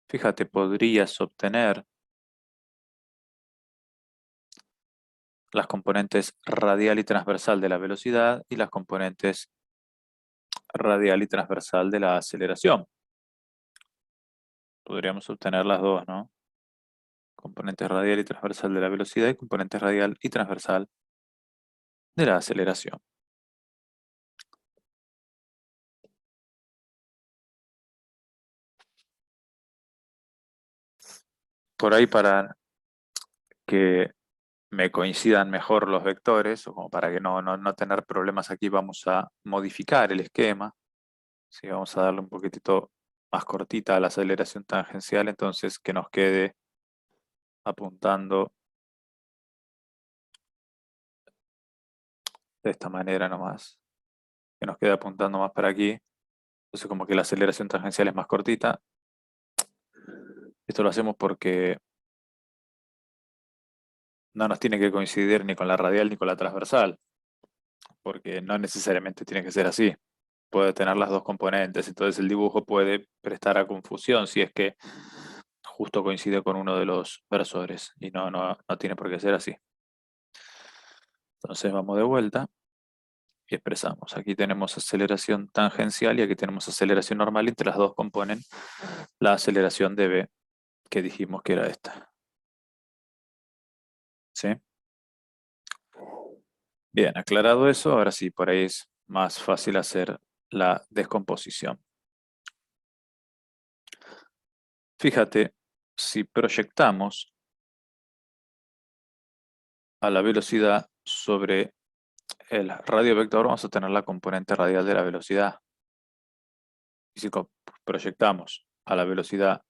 Fíjate, podrías obtener las componentes radial y transversal de la velocidad y las componentes radial y transversal de la aceleración. Podríamos obtener las dos, ¿no? Componente radial y transversal de la velocidad y componente radial y transversal de la aceleración. Por ahí, para que me coincidan mejor los vectores, o como para que no tener problemas aquí, vamos a modificar el esquema. ¿Sí? Vamos a darle un poquitito más cortita a la aceleración tangencial, entonces que nos quede apuntando de esta manera nomás. Que nos quede apuntando más para aquí. Entonces como que la aceleración tangencial es más cortita. Esto lo hacemos porque no nos tiene que coincidir ni con la radial ni con la transversal, porque no necesariamente tiene que ser así. Puede tener las dos componentes, entonces el dibujo puede prestar a confusión si es que justo coincide con uno de los versores, y no tiene por qué ser así. Entonces vamos de vuelta y expresamos. Aquí tenemos aceleración tangencial y aquí tenemos aceleración normal, y entre las dos componen la aceleración de B, que dijimos que era esta. ¿Sí? Bien, aclarado eso, ahora sí, por ahí es más fácil hacer la descomposición. Fíjate, si proyectamos a la velocidad sobre el radio vector, vamos a tener la componente radial de la velocidad. Y si proyectamos a la velocidad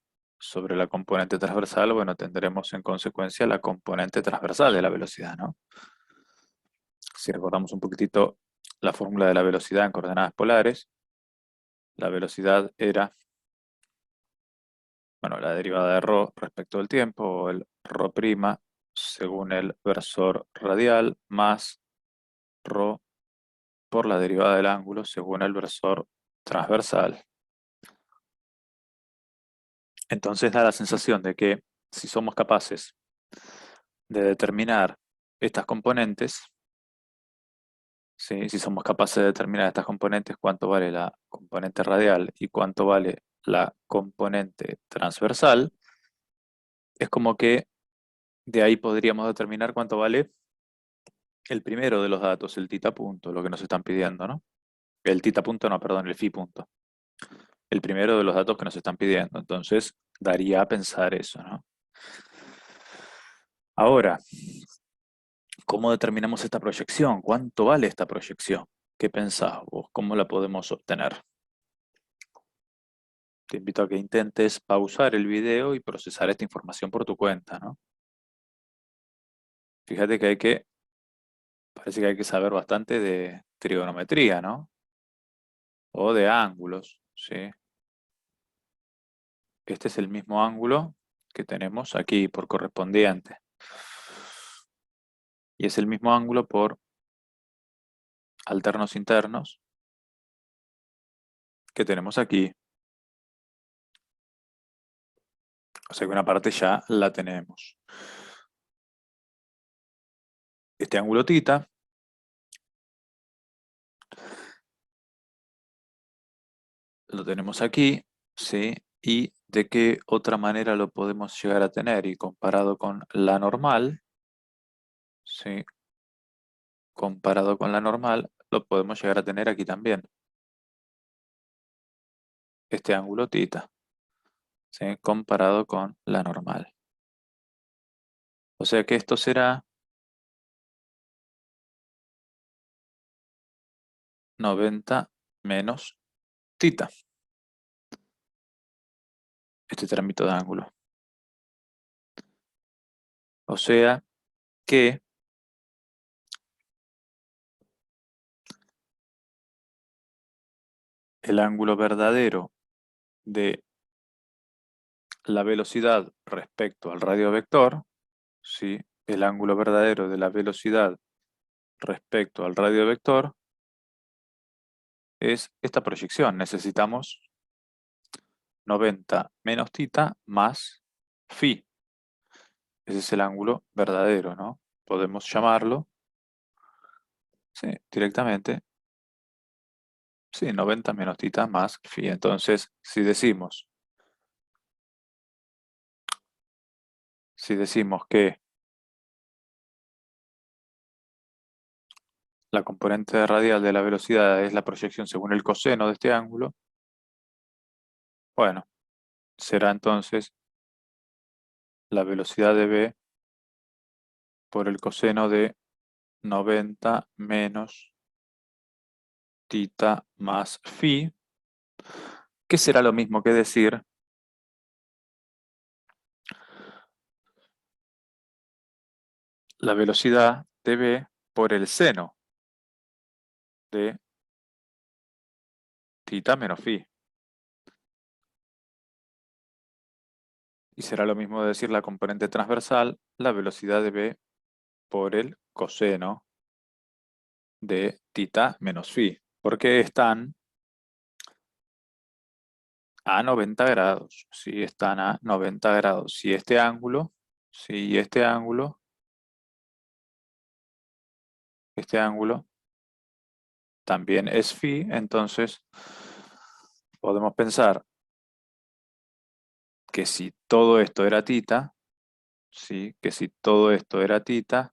sobre la componente transversal, bueno, tendremos en consecuencia la componente transversal de la velocidad, ¿no? Si recordamos un poquitito la fórmula de la velocidad en coordenadas polares. La velocidad era, bueno, la derivada de ρ respecto al tiempo, o el ρ' según el versor radial, más ρ por la derivada del ángulo según el versor transversal. Entonces da la sensación de que si somos capaces de determinar estas componentes, ¿sí? Si somos capaces de determinar estas componentes, cuánto vale la componente radial y cuánto vale la componente transversal, es como que de ahí podríamos determinar cuánto vale el primero de los datos, el tita punto, lo que nos están pidiendo, ¿no? El tita punto, no, perdón, el phi punto. El primero de los datos que nos están pidiendo. Entonces, daría a pensar eso, ¿no? Ahora, ¿cómo determinamos esta proyección? ¿Cuánto vale esta proyección? ¿Qué pensás vos? ¿Cómo la podemos obtener? Te invito a que intentes pausar el video y procesar esta información por tu cuenta, ¿no? Fíjate que parece que hay que saber bastante de trigonometría, ¿no? O de ángulos, ¿sí? Este es el mismo ángulo que tenemos aquí por correspondiente. Y es el mismo ángulo por alternos internos que tenemos aquí. O sea que una parte ya la tenemos. Este ángulo θ lo tenemos aquí, ¿sí? ¿Y de qué otra manera lo podemos llegar a tener? Y comparado con la normal, ¿sí? Comparado con la normal, lo podemos llegar a tener aquí también. Este ángulo θ, ¿sí? Comparado con la normal. O sea que esto será 90 menos θ. Este término de ángulo. O sea que el ángulo verdadero de la velocidad respecto al radio vector, ¿sí? El ángulo verdadero de la velocidad respecto al radio vector es esta proyección. Necesitamos 90 menos θ más phi. Ese es el ángulo verdadero, ¿no? Podemos llamarlo, sí, directamente, sí, 90 menos θ más phi. Entonces, si decimos que la componente radial de la velocidad es la proyección según el coseno de este ángulo, bueno, será entonces la velocidad de v por el coseno de 90 menos θ más phi, que será lo mismo que decir la velocidad de v por el seno de θ menos phi. Y será lo mismo decir la componente transversal, la velocidad de v por el coseno de θ menos phi. Porque están a 90 grados. Si están a 90 grados. Si este ángulo, si este ángulo también es phi, entonces podemos pensar que si todo esto era θ, ¿sí? Que si todo esto era θ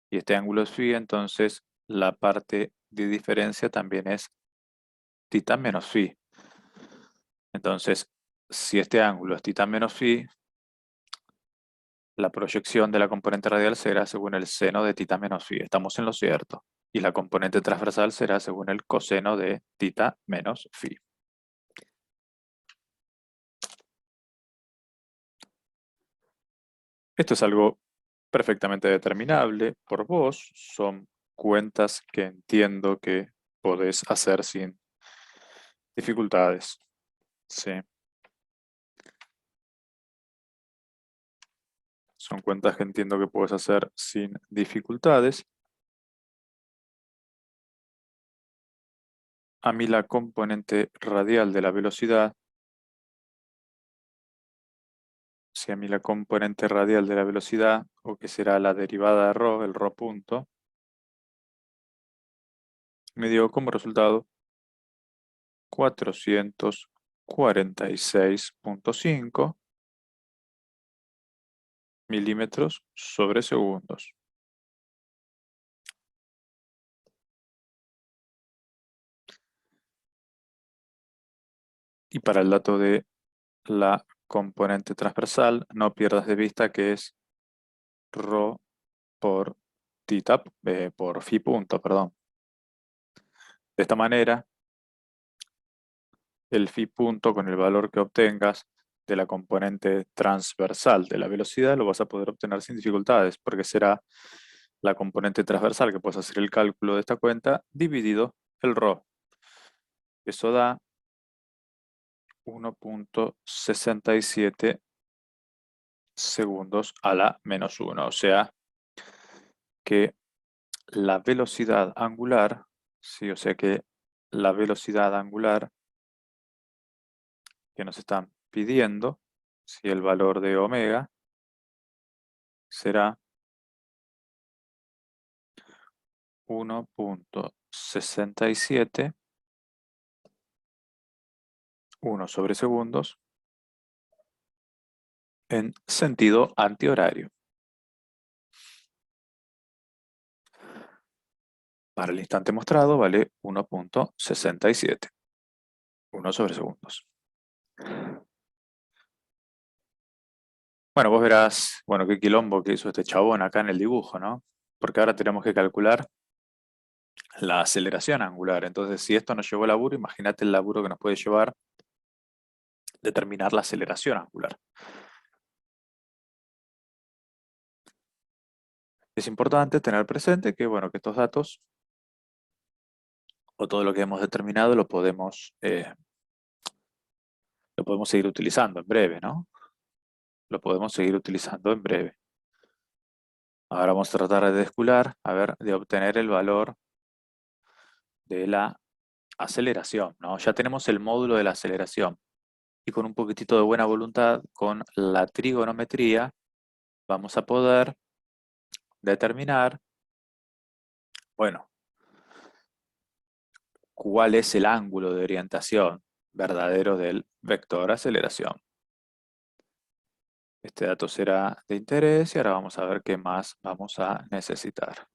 y este ángulo es phi, entonces la parte de diferencia también es θ menos phi. Entonces, si este ángulo es θ menos phi, la proyección de la componente radial será según el seno de θ menos phi. Estamos en lo cierto. Y la componente transversal será según el coseno de θ menos phi. Esto es algo perfectamente determinable por vos. Son cuentas que entiendo que podés hacer sin dificultades. Sí. Son cuentas que entiendo que puedes hacer sin dificultades. A mí la componente radial de la velocidad, si a mí la componente radial de la velocidad, o que será la derivada de ρ, el ρ punto, me dio como resultado 446,5 milímetros sobre segundos. Y para el dato de la componente transversal, no pierdas de vista que es ρ por θ, por phi punto, perdón. De esta manera, el phi punto con el valor que obtengas de la componente transversal de la velocidad lo vas a poder obtener sin dificultades, porque será la componente transversal que puedes hacer el cálculo de esta cuenta dividido el ρ. Eso da 1,67 segundos a la menos 1. O sea que la velocidad angular, sí, o sea que la velocidad angular que nos están pidiendo, si el valor de omega será 1,67, 1 sobre segundos, en sentido antihorario. Para el instante mostrado vale 1,67, 1 sobre segundos. Bueno, vos verás, bueno, qué quilombo que hizo este chabón acá en el dibujo, ¿no? Porque ahora tenemos que calcular la aceleración angular. Entonces, si esto nos llevó laburo, imagínate el laburo que nos puede llevar determinar la aceleración angular. Es importante tener presente que, bueno, que estos datos o todo lo que hemos determinado lo podemos seguir utilizando en breve, ¿no? Lo podemos seguir utilizando en breve. Ahora vamos a tratar de descular, a ver, de obtener el valor de la aceleración, ¿no? Ya tenemos el módulo de la aceleración. Y con un poquitito de buena voluntad, con la trigonometría, vamos a poder determinar, bueno, cuál es el ángulo de orientación verdadero del vector aceleración. Este dato será de interés y ahora vamos a ver qué más vamos a necesitar.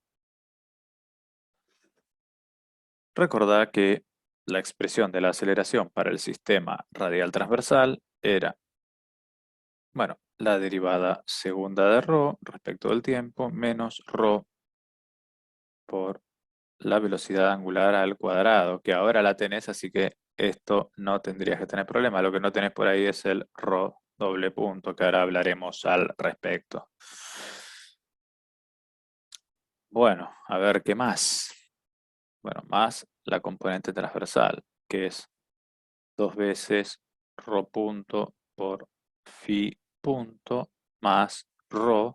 Recordad que la expresión de la aceleración para el sistema radial transversal era, bueno, la derivada segunda de ρ respecto del tiempo menos ρ por la velocidad angular al cuadrado, que ahora la tenés, así que esto no tendrías que tener problema. Lo que no tenés por ahí es el ρ doble punto, que ahora hablaremos al respecto. Bueno, a ver qué más. Bueno, más la componente transversal, que es 2 veces ρ punto por phi punto más ρ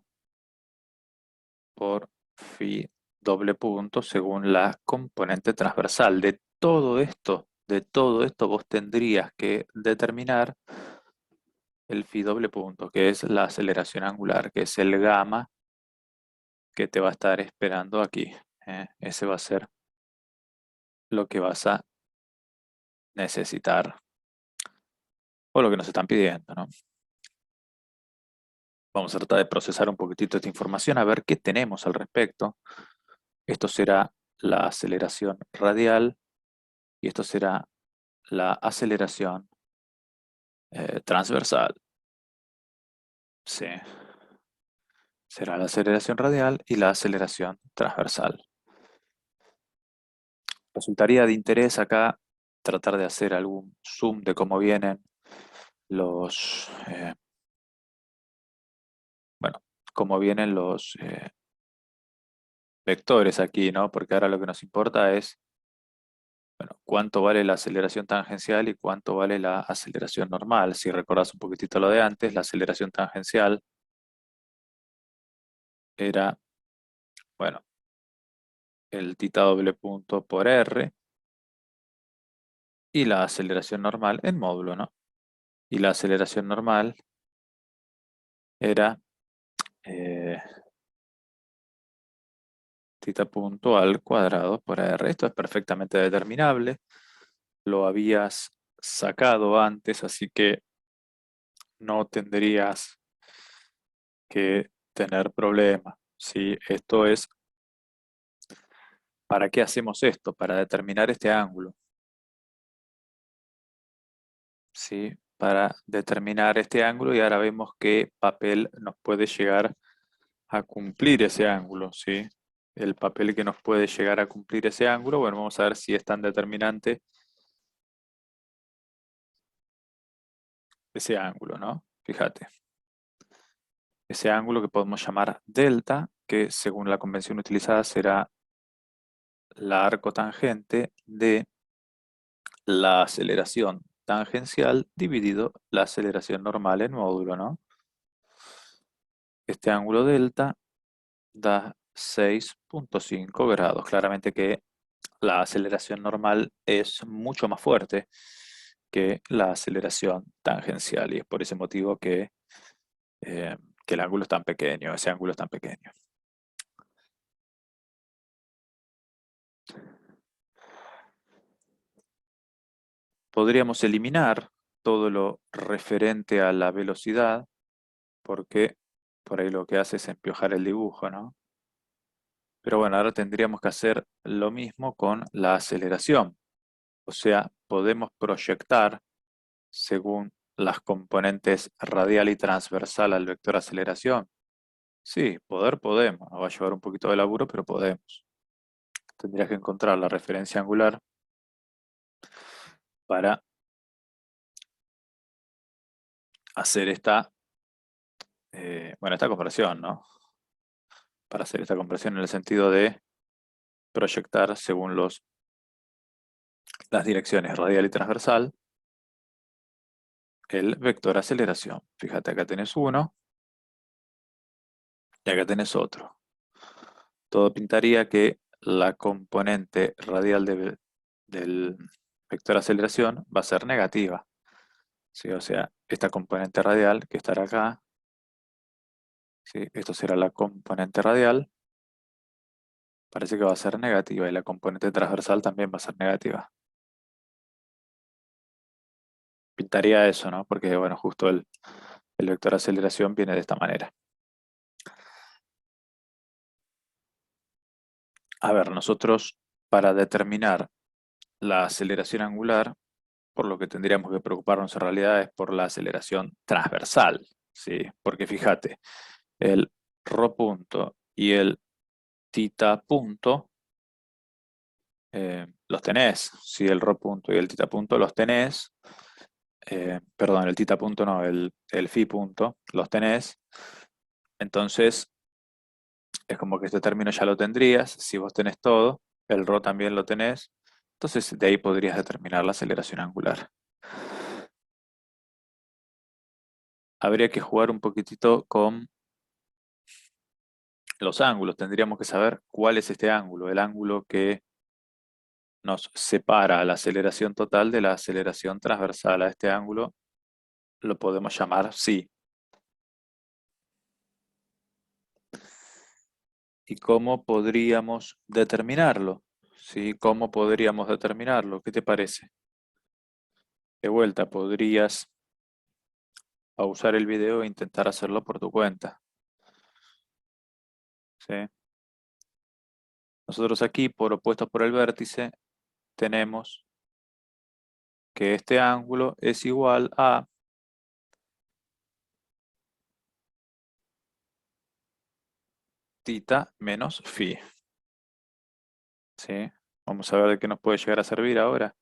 por phi doble punto según la componente transversal. De todo esto vos tendrías que determinar el phi doble punto, que es la aceleración angular, que es el gamma que te va a estar esperando aquí. Ese va a ser lo que vas a necesitar o lo que nos están pidiendo, ¿no? Vamos a tratar de procesar un poquitito esta información, a ver qué tenemos al respecto. Esto será la aceleración radial y esto será la aceleración transversal. Sí. Será la aceleración radial y la aceleración transversal. Resultaría de interés acá tratar de hacer algún zoom de cómo vienen los, bueno, cómo vienen los vectores aquí, ¿no? Porque ahora lo que nos importa es Bueno, ¿cuánto vale la aceleración tangencial y cuánto vale la aceleración normal? Si recordás un poquitito lo de antes, la aceleración tangencial era, bueno, el tita doble punto por r y la aceleración normal en módulo, ¿no? Y la aceleración normal era eh, tita punto al cuadrado por r. Esto es perfectamente determinable. Lo habías sacado antes, así que no tendrías que tener problema. ¿Sí? Esto es, ¿para qué hacemos esto? Para determinar este ángulo. ¿Sí? Para determinar este ángulo y ahora vemos qué papel nos puede llegar a cumplir ese ángulo. ¿Sí? El papel que nos puede llegar a cumplir ese ángulo, bueno, vamos a ver si es tan determinante ese ángulo, ¿no? Fíjate. Ese ángulo que podemos llamar delta, que según la convención utilizada será la arcotangente de la aceleración tangencial dividido la aceleración normal en módulo, ¿no? Este ángulo delta da 6,5 grados. Claramente que la aceleración normal es mucho más fuerte que la aceleración tangencial y es por ese motivo eh, que el ángulo es tan pequeño, ese ángulo es tan pequeño. Podríamos eliminar todo lo referente a la velocidad porque por ahí lo que hace es empiojar el dibujo, ¿no? Pero bueno, ahora tendríamos que hacer lo mismo con la aceleración. O sea, podemos proyectar según las componentes radial y transversal al vector aceleración. Sí, poder podemos. Nos va a llevar un poquito de laburo, pero podemos. Tendrías que encontrar la referencia angular para hacer esta comparación, ¿no? Para hacer esta comparación en el sentido de proyectar según las direcciones radial y transversal el vector aceleración. Fíjate, acá tenés uno y acá tenés otro. Todo pintaría que la componente radial del vector aceleración va a ser negativa. ¿Sí? O sea, esta componente radial que estará acá, ¿sí? Esto será la componente radial, parece que va a ser negativa y la componente transversal también va a ser negativa. Pintaría eso, ¿no? Porque, bueno, justo el vector aceleración viene de esta manera. A ver, nosotros para determinar la aceleración angular, por lo que tendríamos que preocuparnos en realidad es por la aceleración transversal, ¿sí? Porque fíjate, el ρ punto y el tita punto los tenés, ¿sí? El ρ punto y el tita punto los tenés, perdón, el tita punto no, el phi punto los tenés, entonces es como que este término ya lo tendrías, si vos tenés todo, el ρ también lo tenés, entonces de ahí podrías determinar la aceleración angular. Habría que jugar un poquitito con los ángulos. Tendríamos que saber cuál es este ángulo, el ángulo que nos separa la aceleración total de la aceleración transversal. A este ángulo lo podemos llamar psi. ¿Y cómo podríamos determinarlo? ¿Sí? ¿Cómo podríamos determinarlo? ¿Qué te parece? De vuelta, podrías pausar el video e intentar hacerlo por tu cuenta. ¿Sí? Nosotros aquí, por opuestos por el vértice, tenemos que este ángulo es igual a tita menos phi. ¿Sí? Vamos a ver de qué nos puede llegar a servir ahora.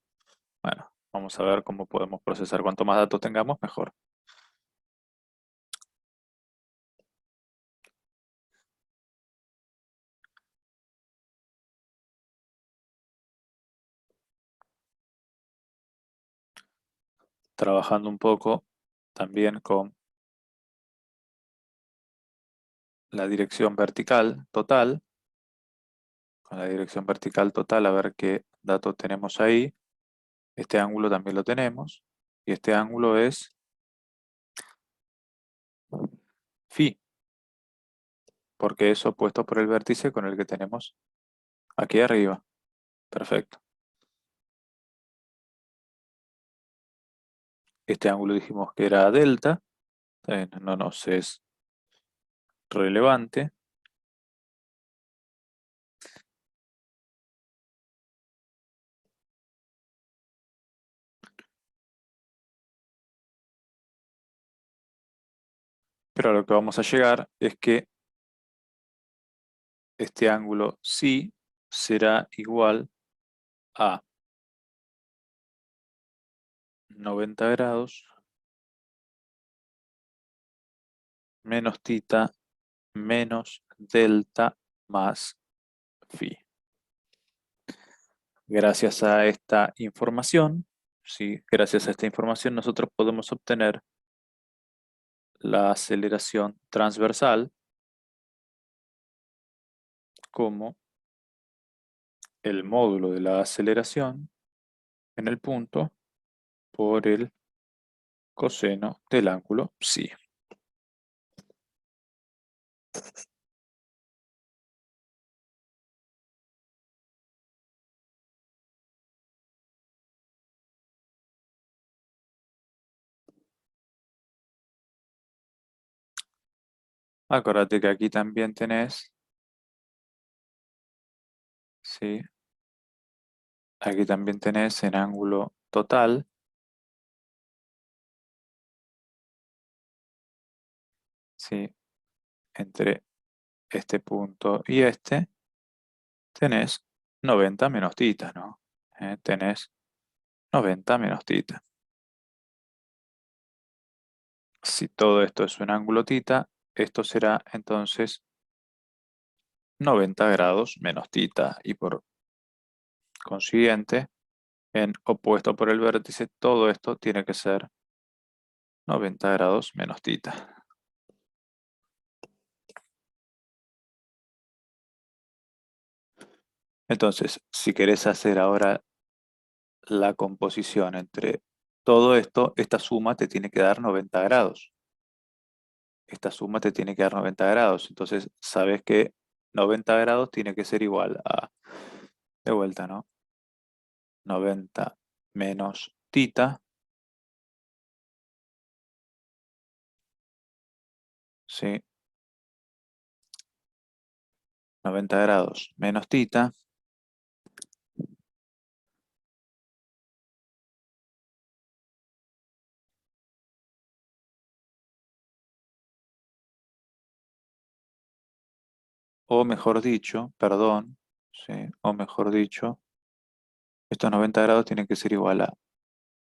Bueno, vamos a ver cómo podemos procesar. Cuanto más datos tengamos, mejor. trabajando un poco también con la dirección vertical total. Con la dirección vertical total, a ver qué dato tenemos ahí. Este ángulo también lo tenemos. Y este ángulo es phi, porque es opuesto por el vértice con el que tenemos aquí arriba. Perfecto. Este ángulo dijimos que era delta. No nos es relevante. Pero a lo que vamos a llegar es que este ángulo psi será igual a 90 grados menos tita menos delta más phi. Gracias a esta información, ¿sí? Gracias a esta información nosotros podemos obtener la aceleración transversal como el módulo de la aceleración en el punto por el coseno del ángulo psi. Acuérdate que aquí también tenés, ¿sí? Aquí también tenés en ángulo total, ¿sí? Entre este punto y este, tenés 90 menos tita, ¿no? Tenés 90 menos tita. Si todo esto es un ángulo tita, esto será entonces 90 grados menos tita. Y por consiguiente, en opuesto por el vértice, todo esto tiene que ser 90 grados menos tita. Entonces, si querés hacer ahora la composición entre todo esto, esta suma te tiene que dar 90 grados. Esta suma te tiene que dar 90 grados. Entonces, sabes que 90 grados tiene que ser igual a, de vuelta, ¿no? 90 menos tita, ¿sí? 90 grados menos tita, o mejor dicho, perdón, ¿sí? O mejor dicho, estos 90 grados tienen que ser igual a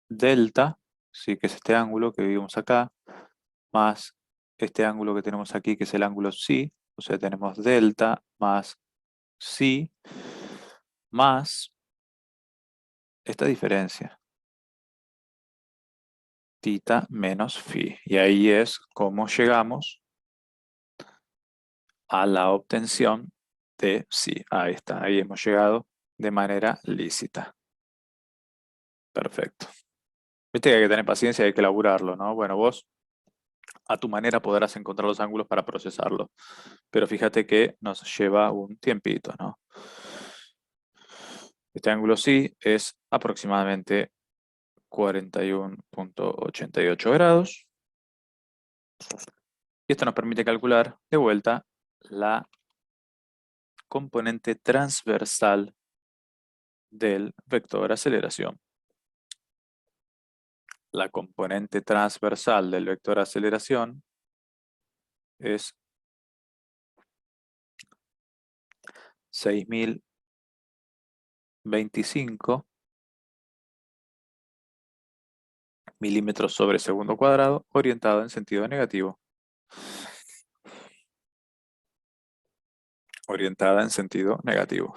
delta, ¿sí? Que es este ángulo que vimos acá, más este ángulo que tenemos aquí, que es el ángulo psi, o sea, tenemos delta más psi, más esta diferencia, tita menos phi. Y ahí es como llegamos a la obtención de psi. Ahí está, ahí hemos llegado de manera lícita. Perfecto. Viste que hay que tener paciencia y hay que elaborarlo, ¿no? Bueno, vos a tu manera podrás encontrar los ángulos para procesarlo. Pero fíjate que nos lleva un tiempito, ¿no? Este ángulo sí es aproximadamente 41,88 grados. Y esto nos permite calcular de vuelta la componente transversal del vector aceleración. La componente transversal del vector aceleración es 6025 milímetros sobre segundo cuadrado, orientado en sentido negativo. Orientada en sentido negativo.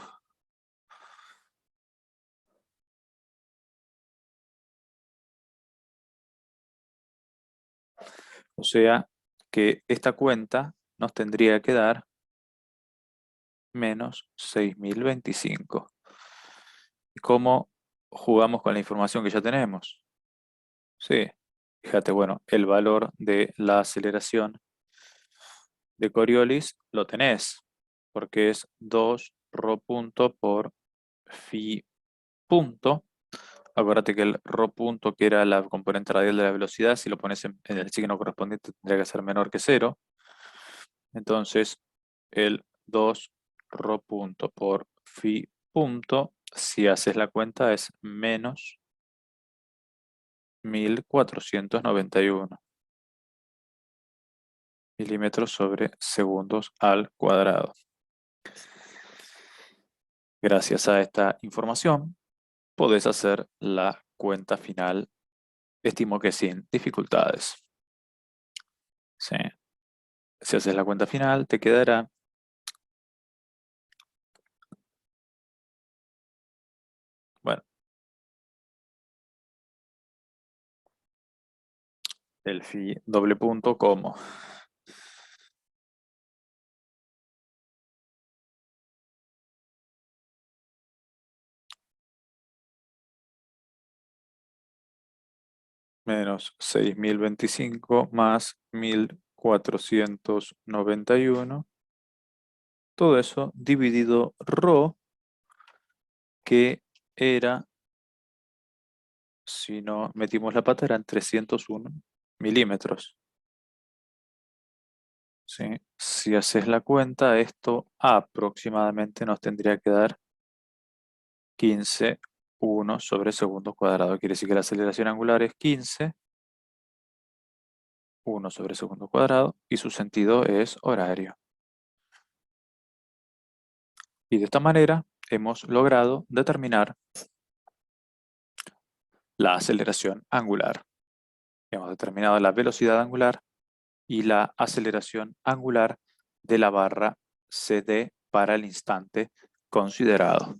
O sea que esta cuenta nos tendría que dar menos 6025. ¿Y cómo jugamos con la información que ya tenemos? Sí, fíjate, bueno, el valor de la aceleración de Coriolis lo tenés, porque es 2 rho punto por phi punto. Acuérdate que el rho punto, que era la componente radial de la velocidad, si lo pones en el signo correspondiente tendría que ser menor que 0. Entonces, el 2 rho punto por phi punto, si haces la cuenta, es menos 1491 milímetros sobre segundos al cuadrado. Gracias a esta información, podés hacer la cuenta final, estimo que sin dificultades. Sí. Si haces la cuenta final, te quedará bueno, el phi doble punto como menos 6025 más 1491. Todo eso dividido rho, que era, si no metimos la pata, eran 301 milímetros. ¿Sí? Si haces la cuenta, esto aproximadamente nos tendría que dar 15, 1 sobre segundo cuadrado. Quiere decir que la aceleración angular es 15, 1 sobre segundo cuadrado, y su sentido es horario. Y de esta manera hemos logrado determinar la aceleración angular. Hemos determinado la velocidad angular y la aceleración angular de la barra CD para el instante considerado.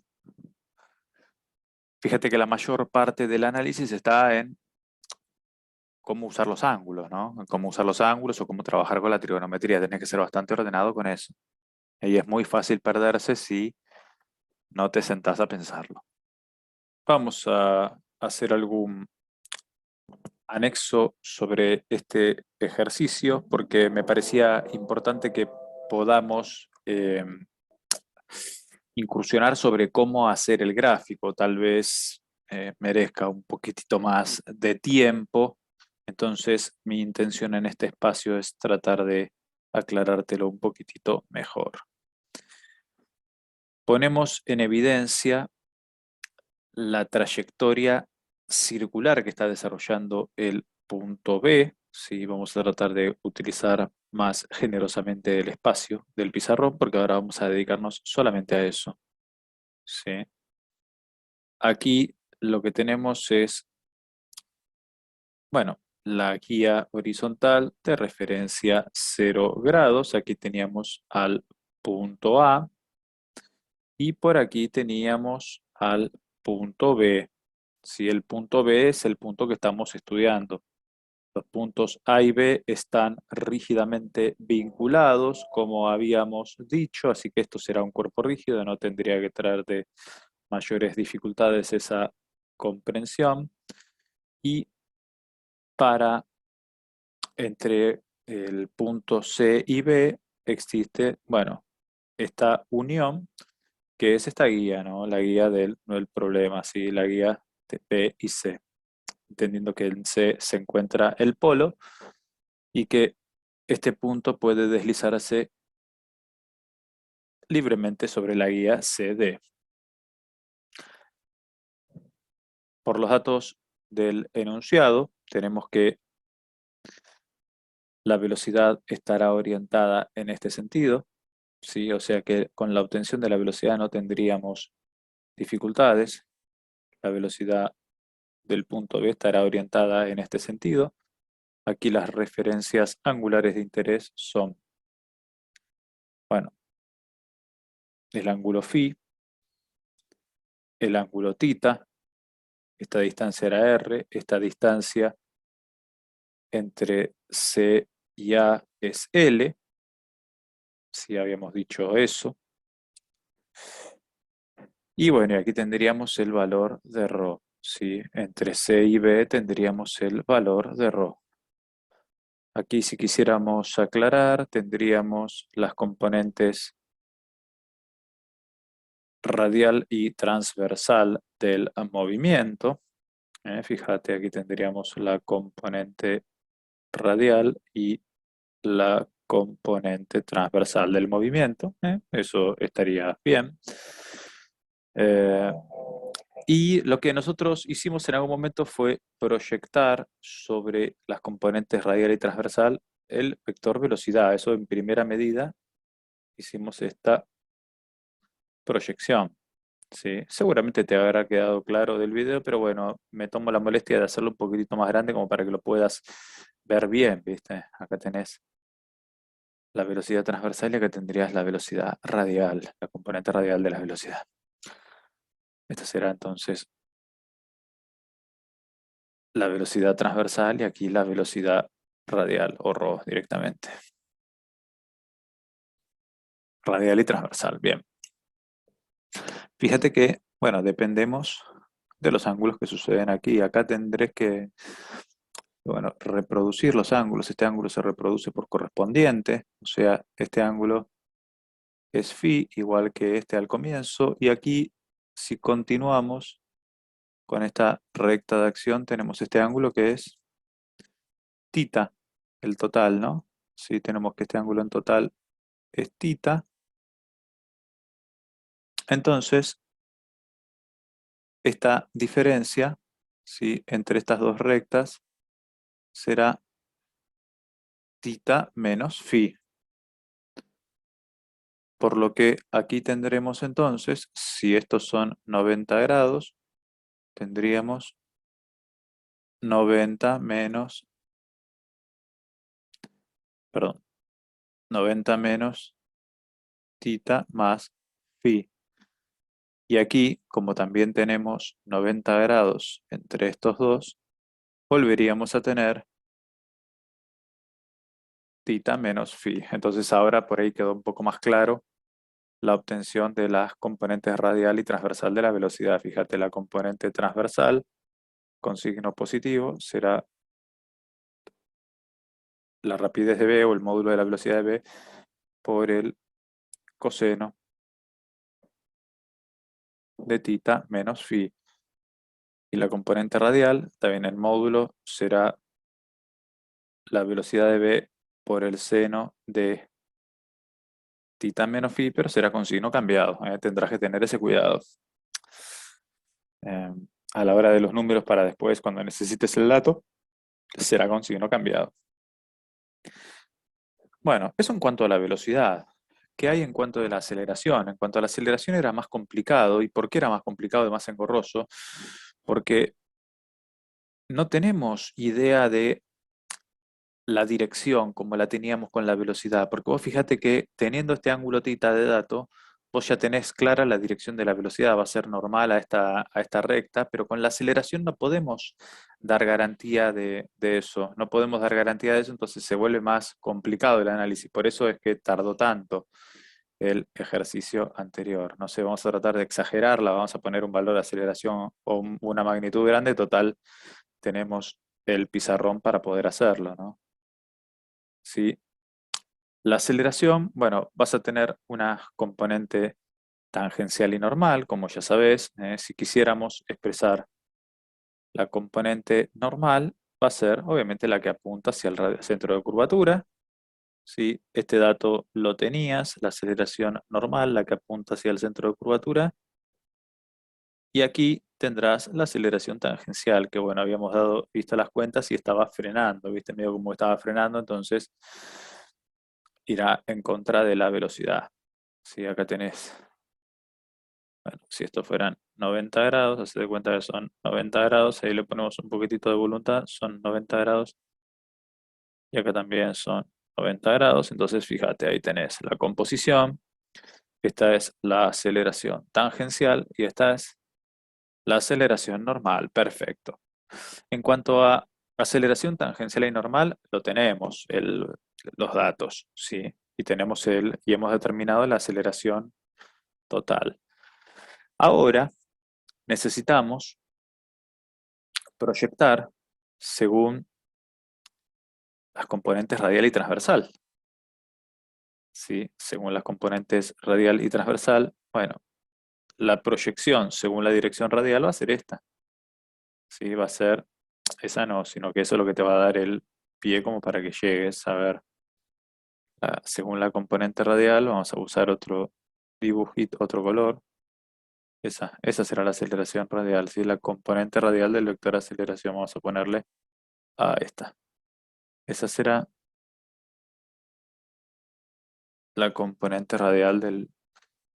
Fíjate que la mayor parte del análisis está en cómo usar los ángulos, ¿no? En cómo usar los ángulos o cómo trabajar con la trigonometría. Tenés que ser bastante ordenado con eso. Y es muy fácil perderse si no te sentás a pensarlo. Vamos a hacer algún anexo sobre este ejercicio porque me parecía importante que podamos incursionar sobre cómo hacer el gráfico. Tal vez merezca un poquitito más de tiempo. Entonces, mi intención en este espacio es tratar de aclarártelo un poquitito mejor. Ponemos en evidencia la trayectoria circular que está desarrollando el punto B. ¿Sí? Vamos a tratar de utilizar más generosamente el espacio del pizarrón porque ahora vamos a dedicarnos solamente a eso. ¿Sí? Aquí lo que tenemos es, bueno, la guía horizontal de referencia 0 grados. Aquí teníamos al punto A y por aquí teníamos al punto B. Si el punto B es el punto que estamos estudiando. Los puntos A y B están rígidamente vinculados, como habíamos dicho, así que esto será un cuerpo rígido, no tendría que traer de mayores dificultades esa comprensión. Y para entre el punto C y B existe, bueno, esta unión, que es esta guía, ¿no? La guía no del problema, ¿sí? La guía de B y C, entendiendo que en C se encuentra el polo y que este punto puede deslizarse libremente sobre la guía CD. Por los datos del enunciado, tenemos que la velocidad estará orientada en este sentido, ¿sí? O sea que con la obtención de la velocidad no tendríamos dificultades. La velocidad del punto B estará orientada en este sentido. Aquí las referencias angulares de interés son, bueno, el ángulo φ, el ángulo θ, esta distancia era r, esta distancia entre C y A es L, si habíamos dicho eso. Y bueno, y aquí tendríamos el valor de ρ, ¿sí? Entre C y B tendríamos el valor de ρ. Aquí si quisiéramos aclarar, tendríamos las componentes radial y transversal del movimiento. Fíjate, aquí tendríamos la componente radial y la componente transversal del movimiento. Eso estaría bien. Eh, y lo que nosotros hicimos en algún momento fue proyectar sobre las componentes radial y transversal el vector velocidad. Eso en primera medida hicimos esta proyección. ¿Sí? Seguramente te habrá quedado claro del video, pero bueno, me tomo la molestia de hacerlo un poquitito más grande como para que lo puedas ver bien, ¿viste? Acá tenés la velocidad transversal y acá tendrías la velocidad radial, la componente radial de la velocidad. Esta será entonces la velocidad transversal y aquí la velocidad radial o ρ directamente. Radial y transversal, bien. Fíjate que, bueno, dependemos de los ángulos que suceden aquí. Acá tendré que, bueno, reproducir los ángulos. Este ángulo se reproduce por correspondiente, o sea, este ángulo es φ igual que este al comienzo. Y aquí, si continuamos con esta recta de acción, tenemos este ángulo que es θ, el total, ¿no? Si tenemos que este ángulo en total es θ. Entonces, esta diferencia, ¿sí?, entre estas dos rectas será θ menos φ. Por lo que aquí tendremos entonces, si estos son 90 grados, tendríamos 90 menos, perdón, 90 menos θ más φ. Y aquí, como también tenemos 90 grados entre estos dos, volveríamos a tener θ menos φ. Entonces ahora por ahí quedó un poco más claro la obtención de las componentes radial y transversal de la velocidad. Fíjate, la componente transversal con signo positivo será la rapidez de v o el módulo de la velocidad de v por el coseno de θ menos φ. Y la componente radial, también el módulo será la velocidad de v por el seno de θ menos φ, pero será con signo cambiado. Tendrás que tener ese cuidado eh, a la hora de los números para después, cuando necesites el dato, será con signo cambiado. Bueno, eso en cuanto a la velocidad. ¿Qué hay en cuanto a la aceleración? En cuanto a la aceleración era más complicado. ¿Y por qué era más complicado y más engorroso? Porque no tenemos idea de la dirección como la teníamos con la velocidad. Porque vos fíjate que teniendo este ángulo θ de dato, vos ya tenés clara la dirección de la velocidad, va a ser normal a esta recta, pero con la aceleración no podemos dar garantía de eso, no podemos dar garantía de eso, entonces se vuelve más complicado el análisis, por eso es que tardó tanto el ejercicio anterior. No sé, vamos a tratar de exagerarla, vamos a poner un valor de aceleración o una magnitud grande, total, tenemos el pizarrón para poder hacerlo, ¿no? ¿Sí? La aceleración, bueno, vas a tener una componente tangencial y normal, como ya sabes. Si quisiéramos expresar la componente normal, va a ser obviamente la que apunta hacia el centro de curvatura. ¿Sí? Este dato lo tenías, la aceleración normal, la que apunta hacia el centro de curvatura. Y aquí tendrás la aceleración tangencial, que bueno, habíamos dado, visto las cuentas y estaba frenando, viste medio como estaba frenando, entonces irá en contra de la velocidad. ¿Sí? Acá tenés. Bueno, si estos fueran 90 grados, haz de cuenta que son 90 grados, ahí le ponemos un poquitito de voluntad, son 90 grados, y acá también son 90 grados, entonces fíjate, ahí tenés la composición, esta es la aceleración tangencial y esta es la aceleración normal, perfecto. En cuanto a Aceleración tangencial y normal, lo tenemos, los datos, ¿sí? Y hemos determinado la aceleración total. Ahora necesitamos proyectar según las componentes radial y transversal, ¿sí? Según las componentes radial y transversal, bueno, la proyección según la dirección radial va a ser esta, ¿sí? Va a ser, esa no, sino que eso es lo que te va a dar el pie como para que llegues a ver. Según la componente radial, vamos a usar otro dibujito, otro color. Esa será la aceleración radial, ¿sí? La componente radial del vector de aceleración. Vamos a ponerle a esta. Esa será la componente radial del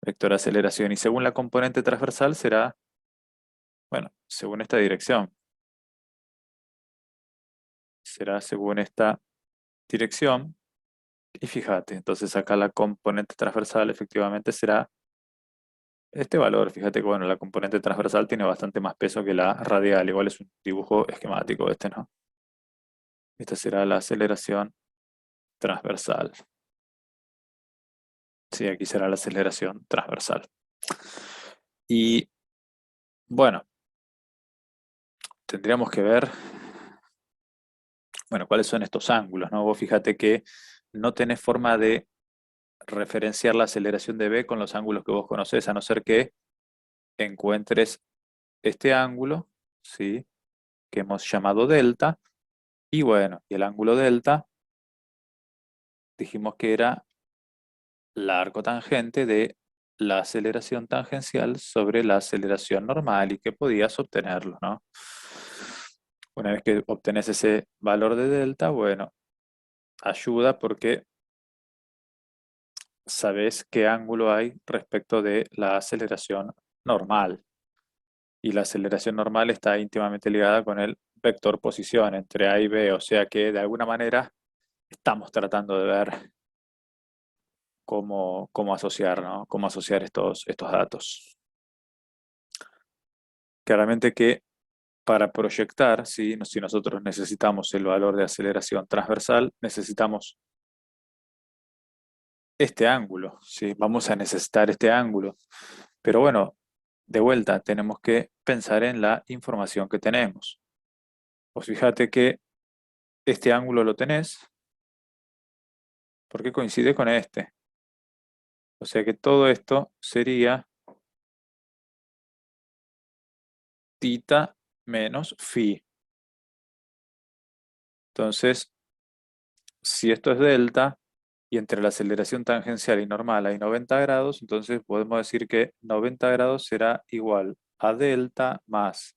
vector de aceleración. Y según la componente transversal será, bueno, según esta dirección. Será según esta dirección. Y fíjate, entonces acá la componente transversal efectivamente será este valor. Fíjate que bueno, la componente transversal tiene bastante más peso que la radial. Igual es un dibujo esquemático este, ¿no? Esta será la aceleración transversal. Sí, aquí será la aceleración transversal. Y bueno, tendríamos que ver, bueno, cuáles son estos ángulos, ¿no? Vos fíjate que no tenés forma de referenciar la aceleración de B con los ángulos que vos conocés, a no ser que encuentres este ángulo, ¿sí? Que hemos llamado delta. Y bueno, y el ángulo delta, dijimos que era la arcotangente de la aceleración tangencial sobre la aceleración normal y que podías obtenerlo, ¿no? Una vez que obtenés ese valor de delta, bueno, ayuda porque sabes qué ángulo hay respecto de la aceleración normal. Y la aceleración normal está íntimamente ligada con el vector posición entre A y B, o sea que de alguna manera estamos tratando de ver cómo asociar, ¿no? Cómo asociar estos datos. Claramente que para proyectar, ¿sí? Si nosotros necesitamos el valor de aceleración transversal, necesitamos este ángulo, ¿sí? Vamos a necesitar este ángulo. Pero bueno, de vuelta, tenemos que pensar en la información que tenemos. Pues fíjate que este ángulo lo tenés porque coincide con este. O sea que todo esto sería tita menos phi. Entonces, si esto es delta, y entre la aceleración tangencial y normal hay 90 grados, entonces podemos decir que 90 grados será igual a delta más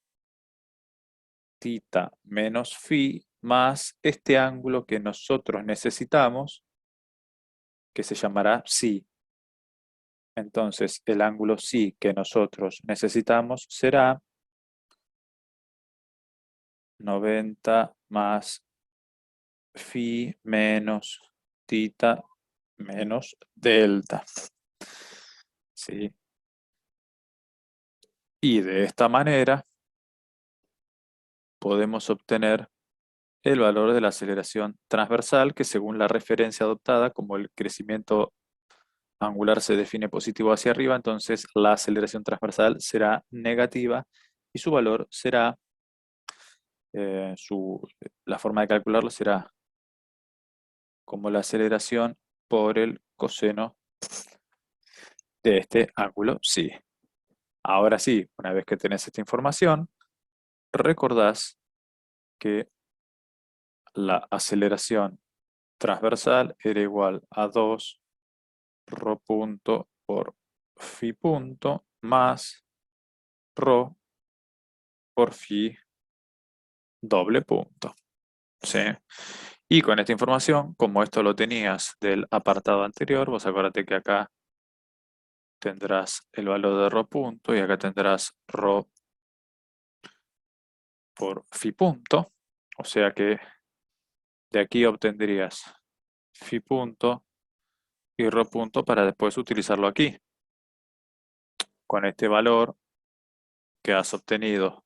tita menos phi más este ángulo que nosotros necesitamos, que se llamará psi. Entonces, el ángulo psi que nosotros necesitamos será 90 más phi menos tita menos delta. ¿Sí? Y de esta manera podemos obtener el valor de la aceleración transversal, que según la referencia adoptada, como el crecimiento angular se define positivo hacia arriba, entonces la aceleración transversal será negativa y su valor será, la forma de calcularlo será como la aceleración por el coseno de este ángulo psi. Ahora sí, una vez que tenés esta información, recordás que la aceleración transversal era igual a 2 rho punto por phi punto más rho por phi doble punto. ¿Sí? Y con esta información, como esto lo tenías del apartado anterior, vos acuérdate que acá tendrás el valor de rho punto y acá tendrás rho por phi punto. O sea que de aquí obtendrías phi punto y rho punto para después utilizarlo aquí. Con este valor que has obtenido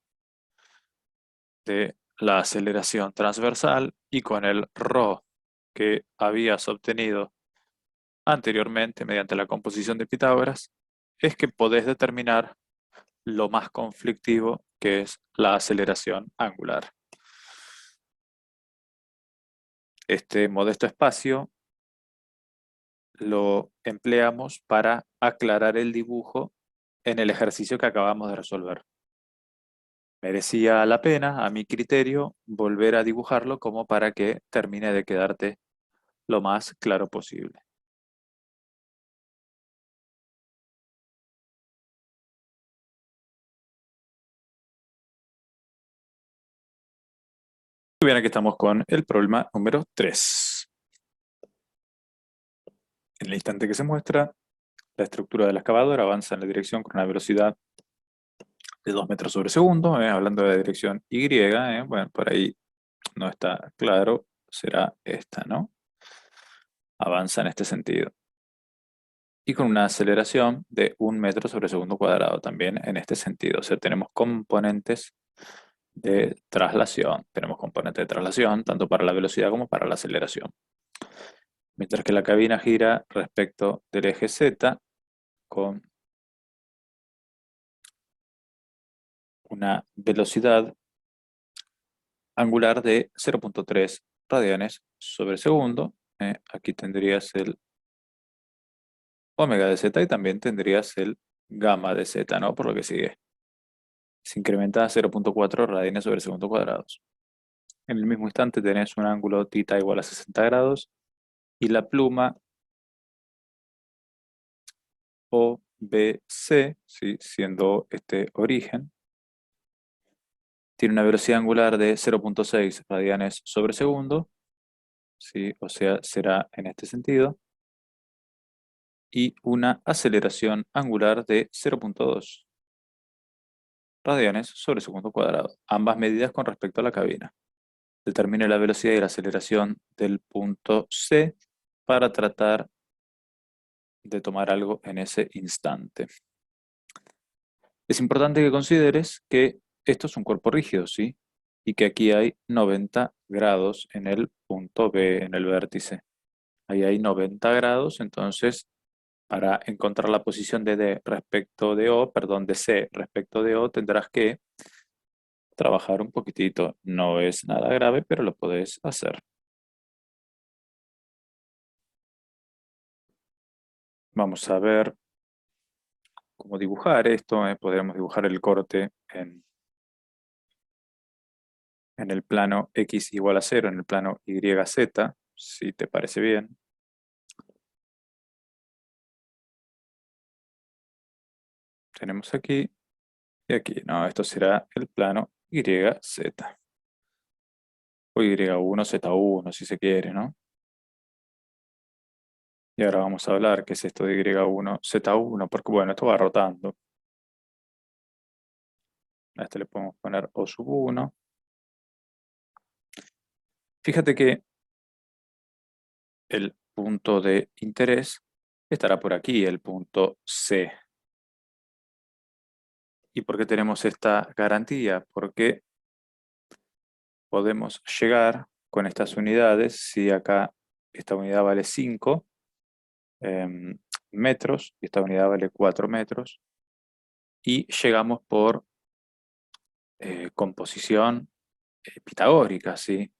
de la aceleración transversal y con el ρ que habías obtenido anteriormente mediante la composición de Pitágoras, es que podés determinar lo más conflictivo que es la aceleración angular. Este modesto espacio lo empleamos para aclarar el dibujo en el ejercicio que acabamos de resolver. Merecía la pena, a mi criterio, volver a dibujarlo como para que termine de quedarte lo más claro posible. Muy bien, aquí estamos con el problema número 3. En el instante que se muestra, la estructura de la excavadora avanza en la dirección con una velocidad de 2 metros sobre segundo, hablando de la dirección Y, bueno, por ahí no está claro, será esta, ¿no? Avanza en este sentido. Y con una aceleración de 1 metro sobre segundo cuadrado, también en este sentido. O sea, tenemos componentes de traslación. Tenemos componentes de traslación tanto para la velocidad como para la aceleración. Mientras que la cabina gira respecto del eje Z con una velocidad angular de 0.3 radianes sobre segundo. Aquí tendrías el omega de z y también tendrías el gamma de z, ¿no? Por lo que sigue. Se incrementa a 0.4 radianes sobre segundo cuadrados. En el mismo instante tenés un ángulo θ igual a 60 grados y la pluma OBC, ¿sí? Siendo este origen, tiene una velocidad angular de 0.6 radianes sobre segundo, ¿sí? O sea, será en este sentido, y una aceleración angular de 0.2 radianes sobre segundo cuadrado, ambas medidas con respecto a la cabina. Determine la velocidad y la aceleración del punto C para tratar de tomar algo en ese instante. Es importante que consideres que esto es un cuerpo rígido, ¿sí? Y que aquí hay 90 grados en el punto B, en el vértice. Ahí hay 90 grados, entonces para encontrar la posición de D respecto de O, perdón, de C respecto de O, tendrás que trabajar un poquitito. No es nada grave, pero lo podés hacer. Vamos a ver cómo dibujar esto. Podremos dibujar el corte en el plano X igual a 0, en el plano YZ, si te parece bien. Tenemos aquí y aquí. No, esto será el plano YZ. O Y1, Z1, si se quiere, ¿no? Y ahora vamos a hablar qué es esto de Y1, Z1, porque bueno, esto va rotando. A este le podemos poner O1. Fíjate que el punto de interés estará por aquí, el punto C. ¿Y por qué tenemos esta garantía? Porque podemos llegar con estas unidades, si acá esta unidad vale 5 metros y esta unidad vale 4 metros, y llegamos por composición pitagórica, ¿sí?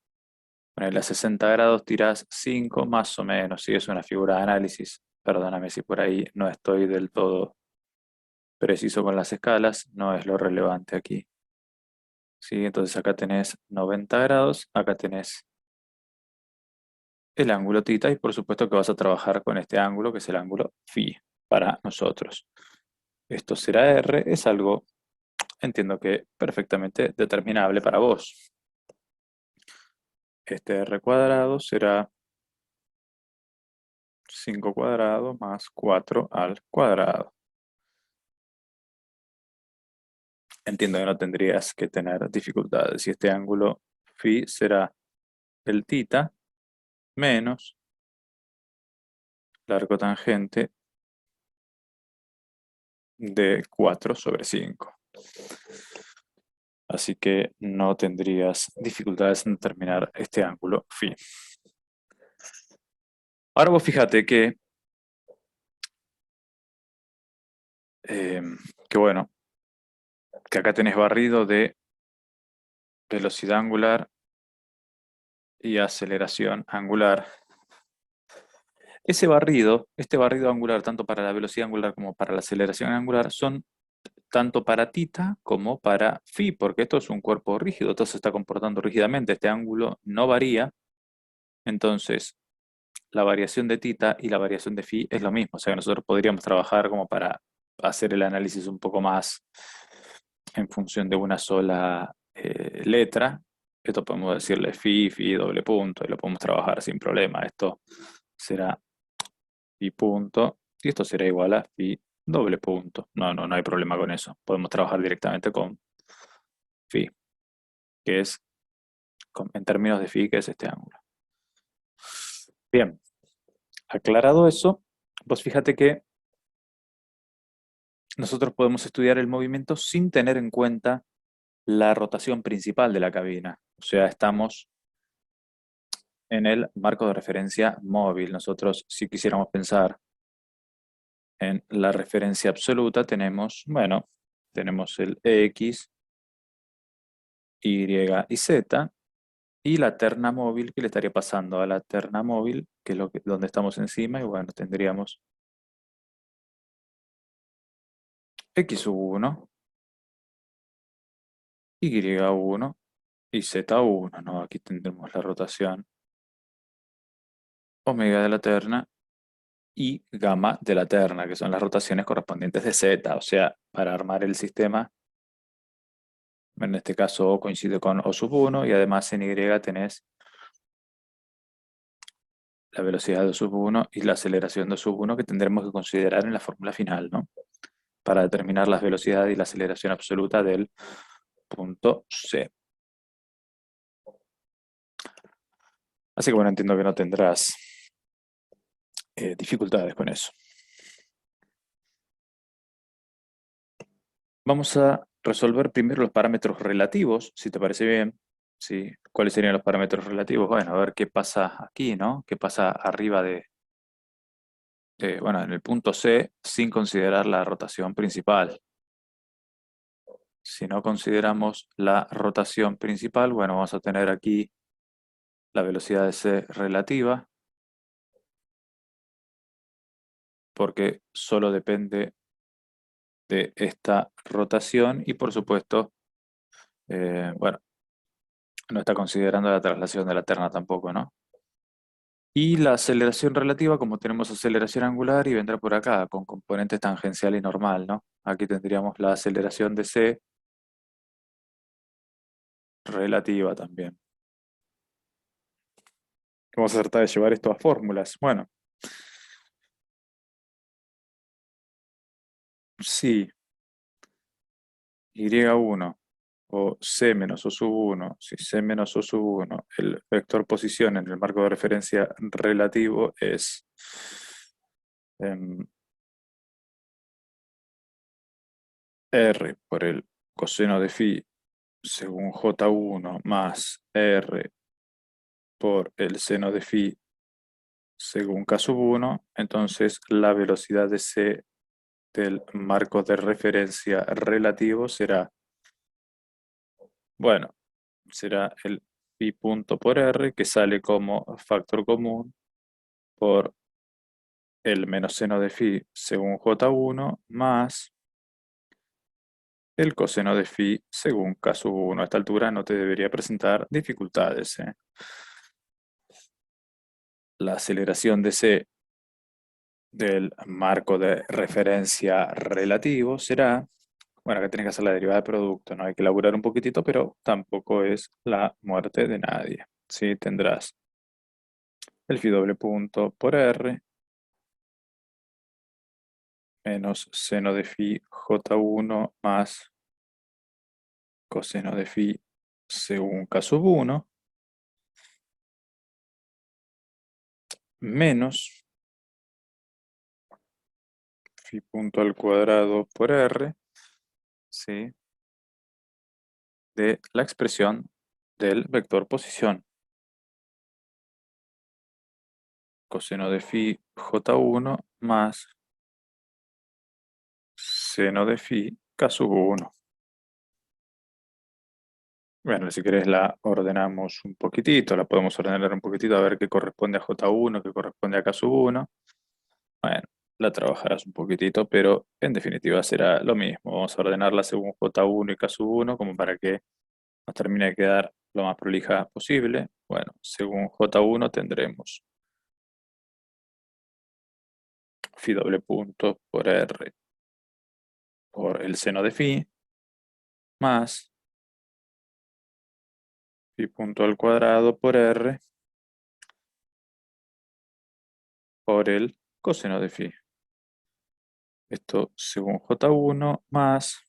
Ponele a 60 grados tirás 5 más o menos, si es una figura de análisis. Perdóname si por ahí no estoy del todo preciso con las escalas, no es lo relevante aquí. ¿Sí? Entonces acá tenés 90 grados, acá tenés el ángulo θ y por supuesto que vas a trabajar con este ángulo que es el ángulo φ para nosotros. Esto será R, es algo, entiendo que perfectamente determinable para vos. Este R cuadrado será 5 cuadrado más 4 al cuadrado. Entiendo que no tendrías que tener dificultades. Y este ángulo φ será el θ menos largo tangente de 4 sobre 5. Así que no tendrías dificultades en determinar este ángulo phi. Ahora vos fíjate eh, que bueno, que acá tenés barrido de velocidad angular y aceleración angular. Este barrido angular, tanto para la velocidad angular como para la aceleración angular, son tanto para tita como para phi, porque esto es un cuerpo rígido, todo se está comportando rígidamente, este ángulo no varía, entonces la variación de tita y la variación de phi es lo mismo, o sea que nosotros podríamos trabajar como para hacer el análisis un poco más en función de una sola letra. Esto podemos decirle phi, phi, doble punto, y lo podemos trabajar sin problema. Esto será phi punto, y esto será igual a phi doble punto. No hay problema con eso. Podemos trabajar directamente con phi, que es, en términos de phi, que es este ángulo. Bien, aclarado eso, pues fíjate que nosotros podemos estudiar el movimiento sin tener en cuenta la rotación principal de la cabina. O sea, estamos en el marco de referencia móvil. Nosotros, si quisiéramos pensar en la referencia absoluta, tenemos, bueno, tenemos el X, Y y Z, y la terna móvil que le estaría pasando a la terna móvil, que es donde estamos encima, y bueno, tendríamos X1, Y1 y Z1, ¿no? Aquí tendremos la rotación omega de la terna y gamma de la terna, que son las rotaciones correspondientes de Z. O sea, para armar el sistema, en este caso O coincide con O sub 1 y además en Y tenés la velocidad de O sub 1 y la aceleración de O sub 1 que tendremos que considerar en la fórmula final, ¿no? Para determinar la velocidad y la aceleración absoluta del punto C. Así que bueno, entiendo que no tendrás dificultades con eso. Vamos a resolver primero los parámetros relativos, si te parece bien. ¿Sí? ¿Cuáles serían los parámetros relativos? Bueno, a ver qué pasa aquí, ¿no? ¿Qué pasa arriba bueno, en el punto C, sin considerar la rotación principal? Si no consideramos la rotación principal, bueno, vamos a tener aquí la velocidad de C relativa, porque solo depende de esta rotación y por supuesto, bueno, no está considerando la traslación de la terna tampoco, ¿no? Y la aceleración relativa, como tenemos aceleración angular, y vendrá por acá, con componentes tangencial y normal, ¿no? Aquí tendríamos la aceleración de C relativa también. Vamos a tratar de llevar esto a fórmulas. Bueno, si Y1 o C menos O sub 1, si C menos O sub 1, el vector posición en el marco de referencia relativo es em, R por el coseno de phi según J1 más R por el seno de phi según K sub 1, entonces la velocidad de C del marco de referencia relativo será, bueno, será el phi punto por R, que sale como factor común por el menos seno de phi según J1 más el coseno de phi según K sub 1. A esta altura no te debería presentar dificultades, ¿eh? La aceleración de C del marco de referencia relativo será, bueno, acá tienes que hacer la derivada de producto, ¿no? Hay que elaborar un poquitito, pero tampoco es la muerte de nadie. ¿Sí? Tendrás el phi doble punto por R menos seno de phi J1 más coseno de phi según K sub 1 menos phi punto al cuadrado por R, ¿sí? de la expresión del vector posición. Coseno de phi J1 más seno de phi K sub 1. Bueno, si querés la ordenamos un poquitito, la podemos ordenar un poquitito a ver qué corresponde a J1, qué corresponde a K sub 1. Bueno, la trabajarás un poquitito, pero en definitiva será lo mismo. Vamos a ordenarla según J1 y K sub 1 como para que nos termine de quedar lo más prolija posible. Bueno, según J1 tendremos phi doble punto por R por el seno de phi más phi punto al cuadrado por R por el coseno de phi. Esto según J1 más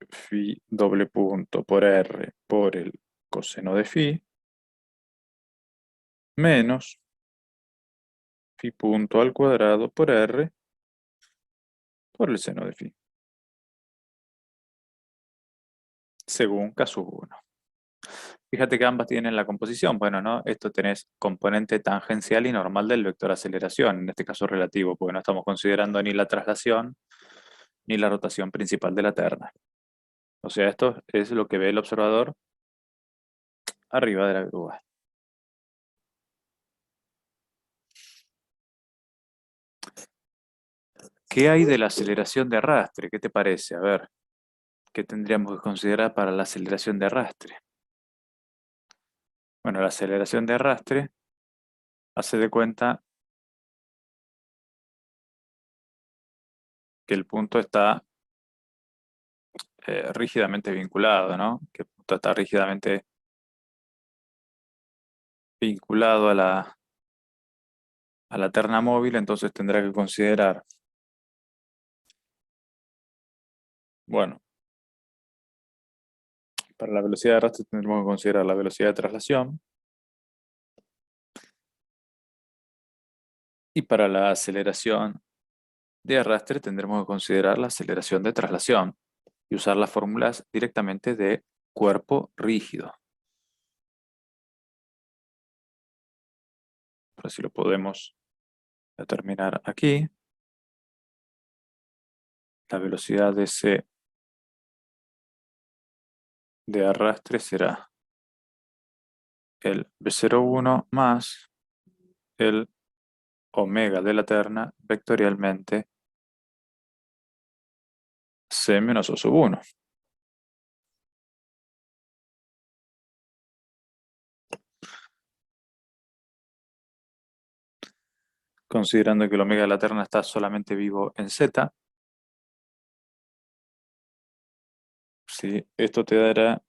phi doble punto por R por el coseno de phi menos phi punto al cuadrado por R por el seno de phi, según K sub 1. Fíjate que ambas tienen la composición. Bueno, ¿no? Esto tenés componente tangencial y normal del vector aceleración, en este caso relativo, porque no estamos considerando ni la traslación ni la rotación principal de la terna. O sea, esto es lo que ve el observador arriba de la grúa. ¿Qué hay de la aceleración de arrastre? ¿Qué te parece? A ver, ¿qué tendríamos que considerar para la aceleración de arrastre? Bueno, la aceleración de arrastre hace de cuenta que el punto está rígidamente vinculado, ¿no? Que el punto está rígidamente vinculado a la terna móvil, entonces tendrá que considerar, bueno, para la velocidad de arrastre tendremos que considerar la velocidad de traslación, y para la aceleración de arrastre tendremos que considerar la aceleración de traslación y usar las fórmulas directamente de cuerpo rígido. Ahora sí lo podemos determinar aquí. La velocidad de C de arrastre será el V01 más el omega de la terna vectorialmente C menos O sub 1. Considerando que el omega de la terna está solamente vivo en Z, ¿sí? Esto te dará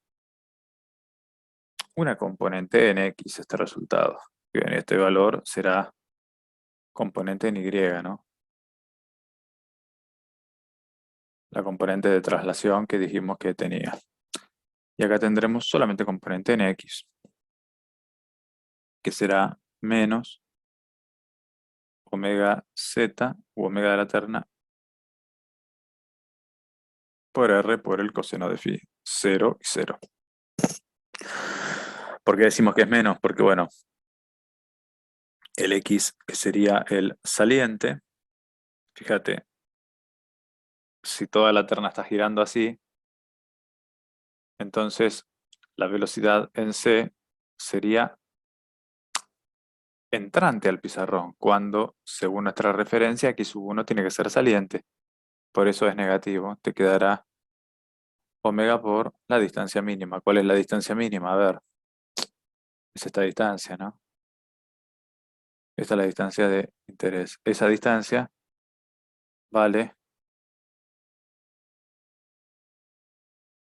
una componente en X, este resultado. Bien, este valor será componente en Y, ¿no? La componente de traslación que dijimos que tenía. Y acá tendremos solamente componente en X, que será menos omega Z u omega de la terna por R por el coseno de phi. 0 y 0. ¿Por qué decimos que es menos? Porque, bueno, el X, que sería el saliente, fíjate, si toda la terna está girando así, entonces la velocidad en C sería entrante al pizarrón, cuando, según nuestra referencia, X sub 1 tiene que ser saliente. Por eso es negativo. Te quedará omega por la distancia mínima. ¿Cuál es la distancia mínima? A ver, es esta distancia, ¿no? Esta es la distancia de interés. Esa distancia vale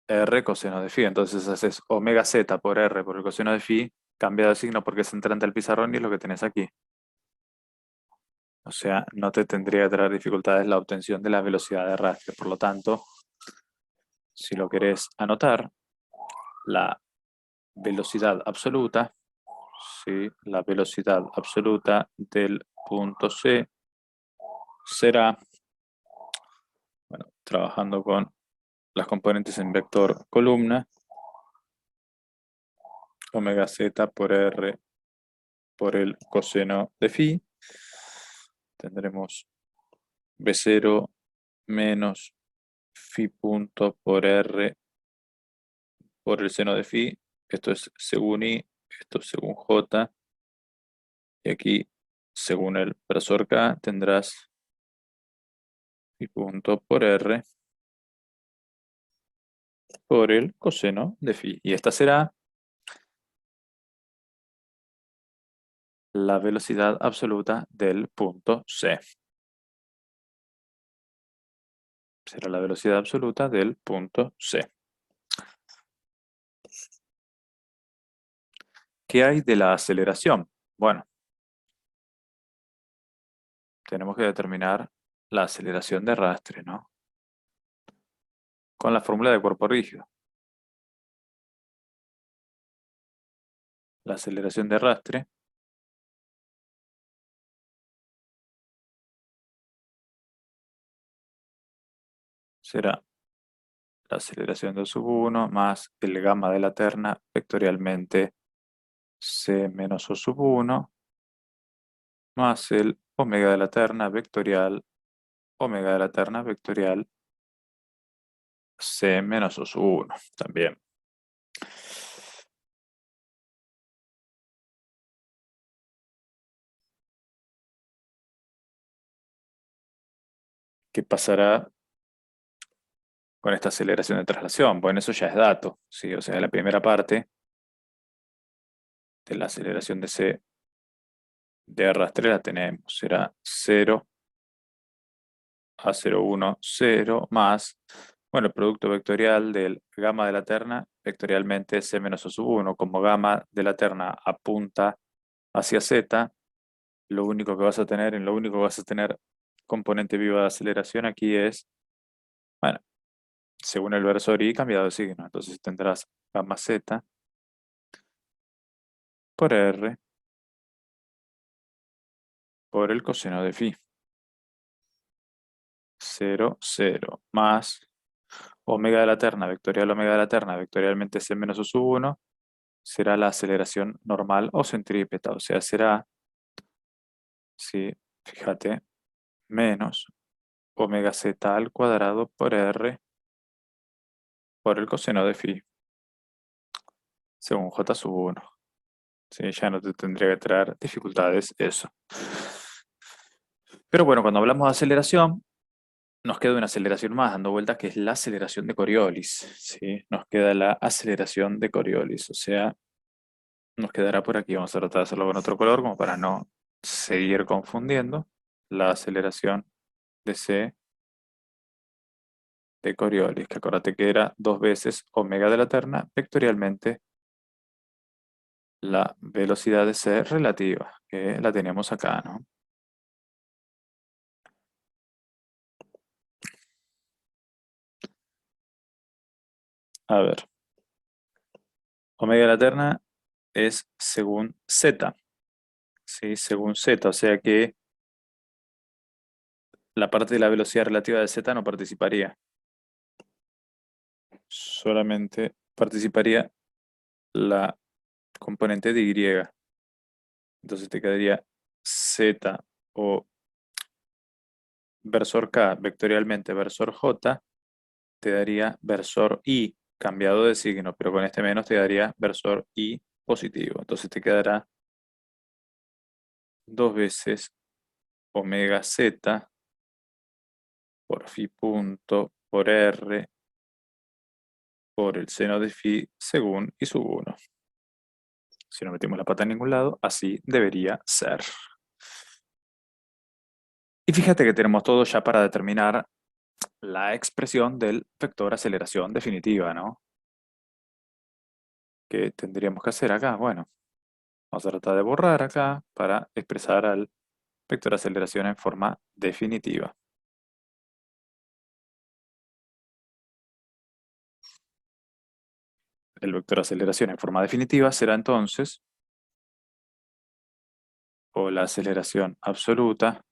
R coseno de phi. Entonces haces omega z por R por el coseno de phi, cambiado de signo porque es entrante al pizarrón y es lo que tenés aquí. O sea, no te tendría que traer dificultades la obtención de la velocidad de arrastre. Por lo tanto, si lo querés anotar, la velocidad absoluta, ¿sí? La velocidad absoluta del punto C será, bueno, trabajando con las componentes en vector columna, omega z por r por el coseno de phi. Tendremos B0 menos phi punto por r por el seno de phi. Esto es según i, esto es según j. Y aquí, según el versor k, tendrás phi punto por r por el coseno de phi. Y esta será la velocidad absoluta del punto C. Será la velocidad absoluta del punto C. ¿Qué hay de la aceleración? Bueno, tenemos que determinar la aceleración de arrastre, ¿no? Con la fórmula de cuerpo rígido. La aceleración de arrastre será la aceleración de sub 1 más el gamma de la terna vectorialmente c menos o sub 1 más el omega de la terna vectorial omega de la terna vectorial c menos o sub 1 también. ¿Qué pasará con esta aceleración de traslación? Bueno, eso ya es dato, ¿sí? O sea, la primera parte de la aceleración de c de arrastre la tenemos. Será 0 a 0,1, 0 más, bueno, el producto vectorial del gamma de la terna, vectorialmente c menos o sub 1. Como gamma de la terna apunta hacia z, lo único que vas a tener, en lo único que vas a tener componente viva de aceleración aquí es, bueno, según el versor i cambiado de signo. Entonces tendrás gamma z por r por el coseno de phi. 0, 0 más omega de la terna, vectorial omega de la terna, vectorialmente c menos o sub 1, será la aceleración normal o centrípeta, o sea, será, sí, fíjate, menos omega z al cuadrado por r por el coseno de phi, según j sub 1. Sí, ya no te tendría que traer dificultades eso. Pero bueno, cuando hablamos de aceleración, nos queda una aceleración más dando vueltas, que es la aceleración de Coriolis. ¿Sí? Nos queda la aceleración de Coriolis, o sea, nos quedará por aquí. Vamos a tratar de hacerlo con otro color, como para no seguir confundiendo. La aceleración de C de Coriolis, que acuérdate que era 2 veces omega de la terna, vectorialmente la velocidad de C relativa, que la tenemos acá, ¿no? A ver, omega de la terna es según Z, ¿sí? Según Z, o sea que la parte de la velocidad relativa de Z no participaría. Solamente participaría la componente de Y. Entonces te quedaría Z o versor K vectorialmente versor J, te daría versor I cambiado de signo, pero con este menos te daría versor I positivo. Entonces te quedará 2 veces omega Z por phi punto por R por el seno de phi según I sub 1. Si no metemos la pata en ningún lado, así debería ser. Y fíjate que tenemos todo ya para determinar la expresión del vector aceleración definitiva, ¿no? ¿Qué tendríamos que hacer acá? Bueno, vamos a tratar de borrar acá para expresar al vector aceleración en forma definitiva. El vector aceleración en forma definitiva será entonces, o la aceleración absoluta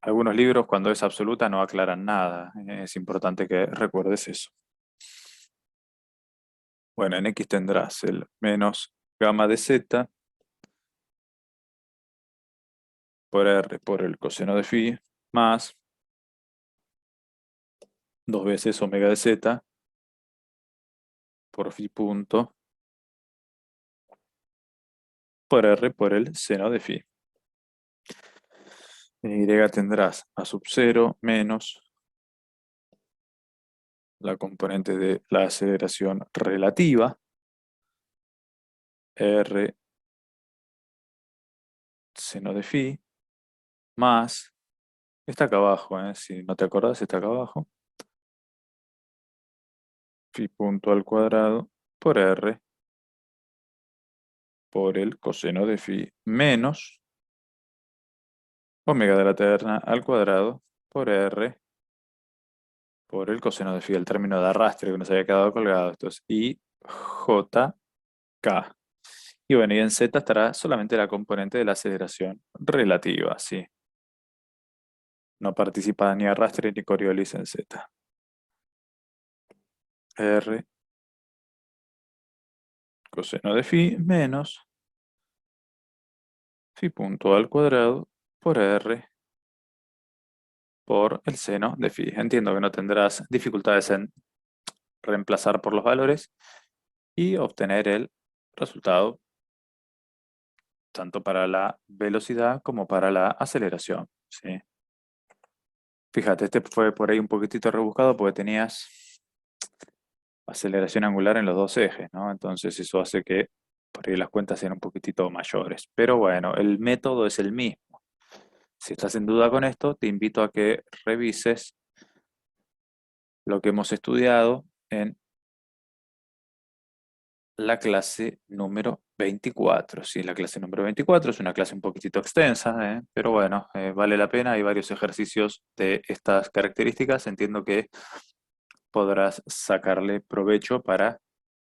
Algunos libros, cuando es absoluta, no aclaran nada. Es importante que recuerdes eso. Bueno, en X tendrás el menos gamma de Z por R por el coseno de phi más 2 veces omega de Z por phi punto por R por el seno de phi. En Y tendrás a sub 0 menos la componente de la aceleración relativa, R seno de phi, más, está acá abajo, si no te acordás, está acá abajo, phi punto al cuadrado por R por el coseno de phi menos omega de la terna al cuadrado por R por el coseno de phi, el término de arrastre que nos había quedado colgado. Esto es IJK. Y bueno, y en Z estará solamente la componente de la aceleración relativa, ¿sí? No participa ni arrastre ni Coriolis en Z. R coseno de phi menos phi punto al cuadrado por R por el seno de phi. Entiendo que no tendrás dificultades en reemplazar por los valores y obtener el resultado tanto para la velocidad como para la aceleración, ¿sí? Fíjate, este fue por ahí un poquitito rebuscado porque tenías aceleración angular en los dos ejes, ¿no? Entonces eso hace que por ahí las cuentas sean un poquitito mayores. Pero bueno, el método es el mismo. Si estás en duda con esto, te invito a que revises lo que hemos estudiado en la clase número 24. Sí, la clase número 24 es una clase un poquitito extensa, pero bueno, vale la pena. Hay varios ejercicios de estas características. Entiendo que podrás sacarle provecho para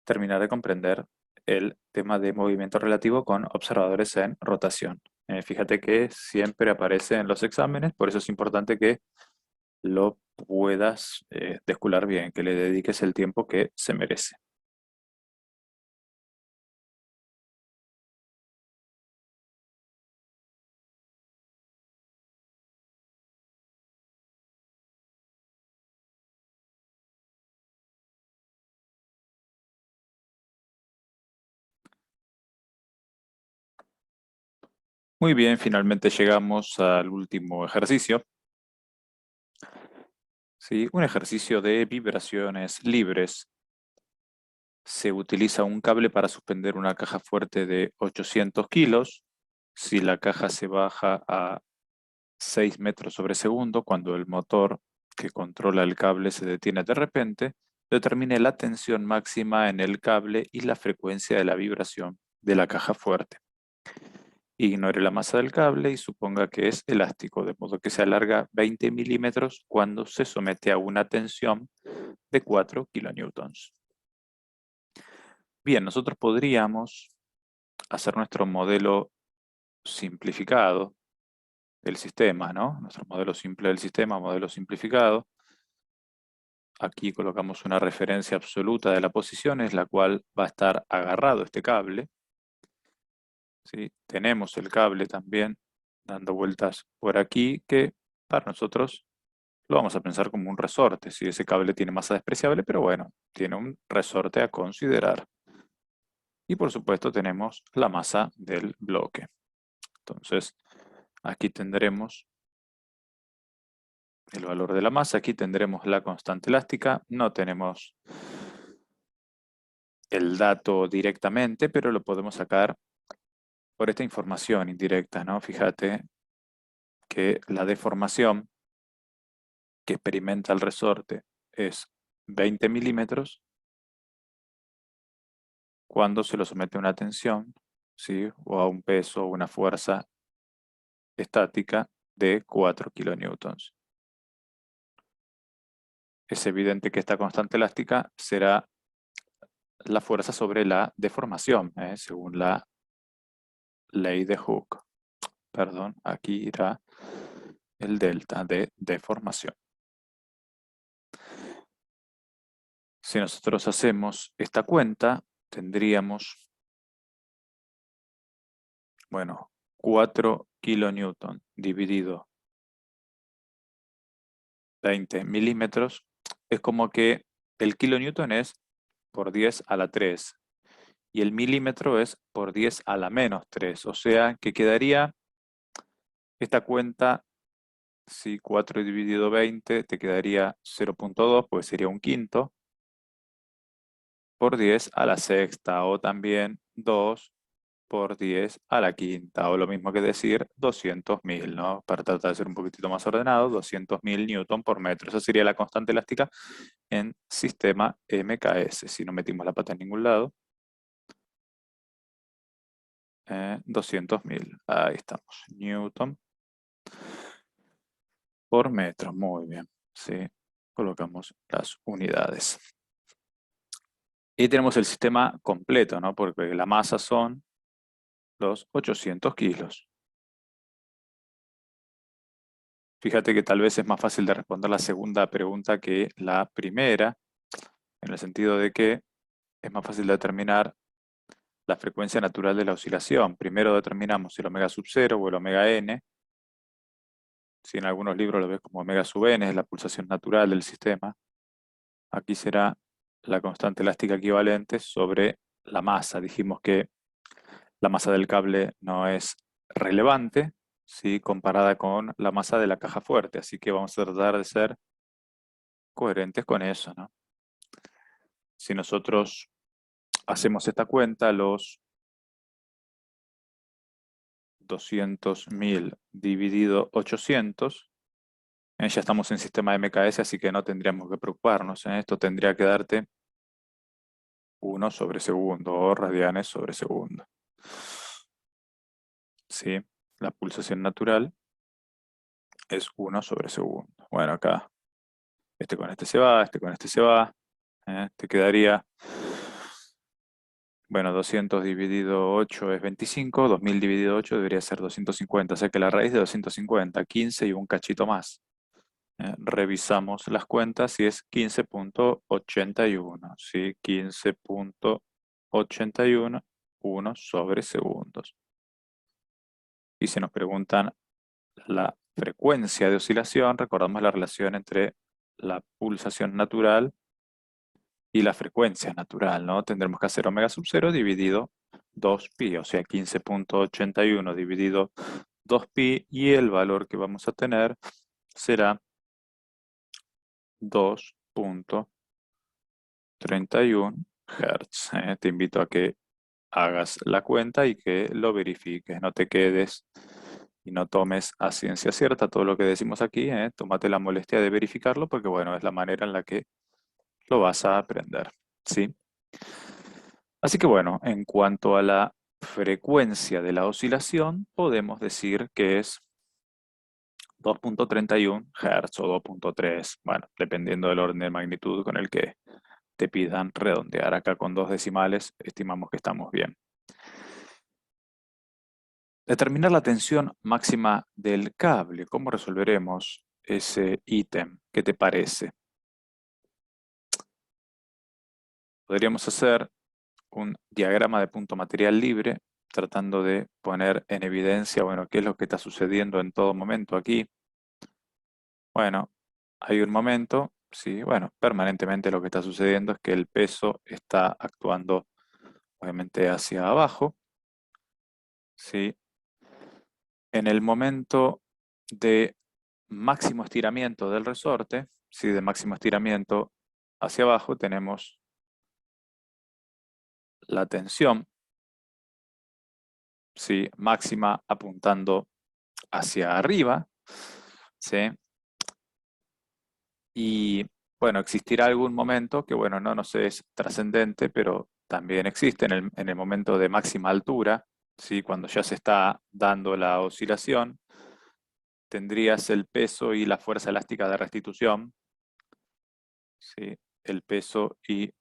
terminar de comprender el tema de movimiento relativo con observadores en rotación. Fíjate que siempre aparece en los exámenes, por eso es importante que lo puedas descular bien, que le dediques el tiempo que se merece. Muy bien, finalmente llegamos al último ejercicio. ¿Sí? Un ejercicio de vibraciones libres. Se utiliza un cable para suspender una caja fuerte de 800 kilos. Si la caja se baja a 6 metros sobre segundo, cuando el motor que controla el cable se detiene de repente, determine la tensión máxima en el cable y la frecuencia de la vibración de la caja fuerte. Ignore la masa del cable y suponga que es elástico, de modo que se alarga 20 milímetros cuando se somete a una tensión de 4 kilonewtons. Bien, nosotros podríamos hacer nuestro modelo simplificado del sistema, ¿no? Nuestro modelo simple del sistema, modelo simplificado. Aquí colocamos una referencia absoluta de la posición, es la cual va a estar agarrado este cable. ¿Sí? Tenemos el cable también dando vueltas por aquí, que para nosotros lo vamos a pensar como un resorte. Si ese cable tiene masa despreciable, pero bueno, tiene un resorte a considerar. Y por supuesto tenemos la masa del bloque. Entonces, aquí tendremos el valor de la masa, aquí tendremos la constante elástica, no tenemos el dato directamente, pero lo podemos sacar por esta información indirecta, ¿no? Fíjate que la deformación que experimenta el resorte es 20 milímetros cuando se lo somete a una tensión, ¿sí? O a un peso o una fuerza estática de 4 kilonewtons. Es evidente que esta constante elástica será la fuerza sobre la deformación, según la ley de Hooke. Perdón, aquí irá el delta de deformación. Si nosotros hacemos esta cuenta, tendríamos, bueno, 4 kilonewton dividido 20 milímetros. Es como que el kilonewton es por 10 a la 3 y el milímetro es por 10 a la menos 3. O sea que quedaría esta cuenta, si 4 dividido 20, te quedaría 0,2, pues sería un quinto, por 10 a la sexta, o también 2 por 10 a la quinta, o lo mismo que decir 200.000, ¿no? Para tratar de ser un poquitito más ordenado, 200.000 newton por metro. Esa sería la constante elástica en sistema MKS, si no metimos la pata en ningún lado. 200.000, ahí estamos, newton por metro, muy bien, ¿sí? Colocamos las unidades. Y tenemos el sistema completo, ¿no? Porque la masa son los 800 kilos. Fíjate que tal vez es más fácil de responder la segunda pregunta que la primera, en el sentido de que es más fácil determinar la frecuencia natural de la oscilación. Primero determinamos el omega sub 0 o el omega n. Si en algunos libros lo ves como omega sub n, es la pulsación natural del sistema. Aquí será la constante elástica equivalente sobre la masa. Dijimos que la masa del cable no es relevante, ¿sí? Comparada con la masa de la caja fuerte. Así que vamos a tratar de ser coherentes con eso, ¿no? Si nosotros hacemos esta cuenta, los 200.000 dividido 800, ya estamos en sistema MKS, así que no tendríamos que preocuparnos. Esto tendría que darte 1 sobre segundo o radianes sobre segundo. ¿Sí? La pulsación natural es 1 sobre segundo. Bueno, acá este con este se va, este con este se va. Te quedaría, bueno, 200 dividido 8 es 25, 2000 dividido 8 debería ser 250, o sea que la raíz de 250, 15 y un cachito más. Revisamos las cuentas y es 15,81, ¿sí? 15,81, 1 sobre segundos. Y si nos preguntan la frecuencia de oscilación, recordamos la relación entre la pulsación natural y la frecuencia natural, ¿no? Tendremos que hacer omega sub 0 dividido 2pi, o sea, 15,81 dividido 2pi, y el valor que vamos a tener será 2,31 Hz. Te invito a que hagas la cuenta y que lo verifiques, no te quedes y no tomes a ciencia cierta todo lo que decimos aquí, tómate la molestia de verificarlo porque, bueno, es la manera en la que lo vas a aprender, ¿sí? Así que, bueno, en cuanto a la frecuencia de la oscilación, podemos decir que es 2,31 Hz o 2,3, bueno, dependiendo del orden de magnitud con el que te pidan redondear. Acá con 2 decimales estimamos que estamos bien. Determinar la tensión máxima del cable. ¿Cómo resolveremos ese ítem? ¿Qué te parece? Podríamos hacer un diagrama de punto material libre, tratando de poner en evidencia, bueno, qué es lo que está sucediendo en todo momento aquí. Bueno, hay un momento, sí, bueno, permanentemente lo que está sucediendo es que el peso está actuando, obviamente, hacia abajo, ¿sí? En el momento de máximo estiramiento del resorte, ¿sí? De máximo estiramiento hacia abajo, tenemos la tensión, ¿sí? Máxima apuntando hacia arriba, ¿sí? Y bueno, existirá algún momento que, bueno, no sé, es trascendente, pero también existe en el momento de máxima altura, ¿sí? Cuando ya se está dando la oscilación, tendrías el peso y la fuerza elástica de restitución, ¿sí? El peso y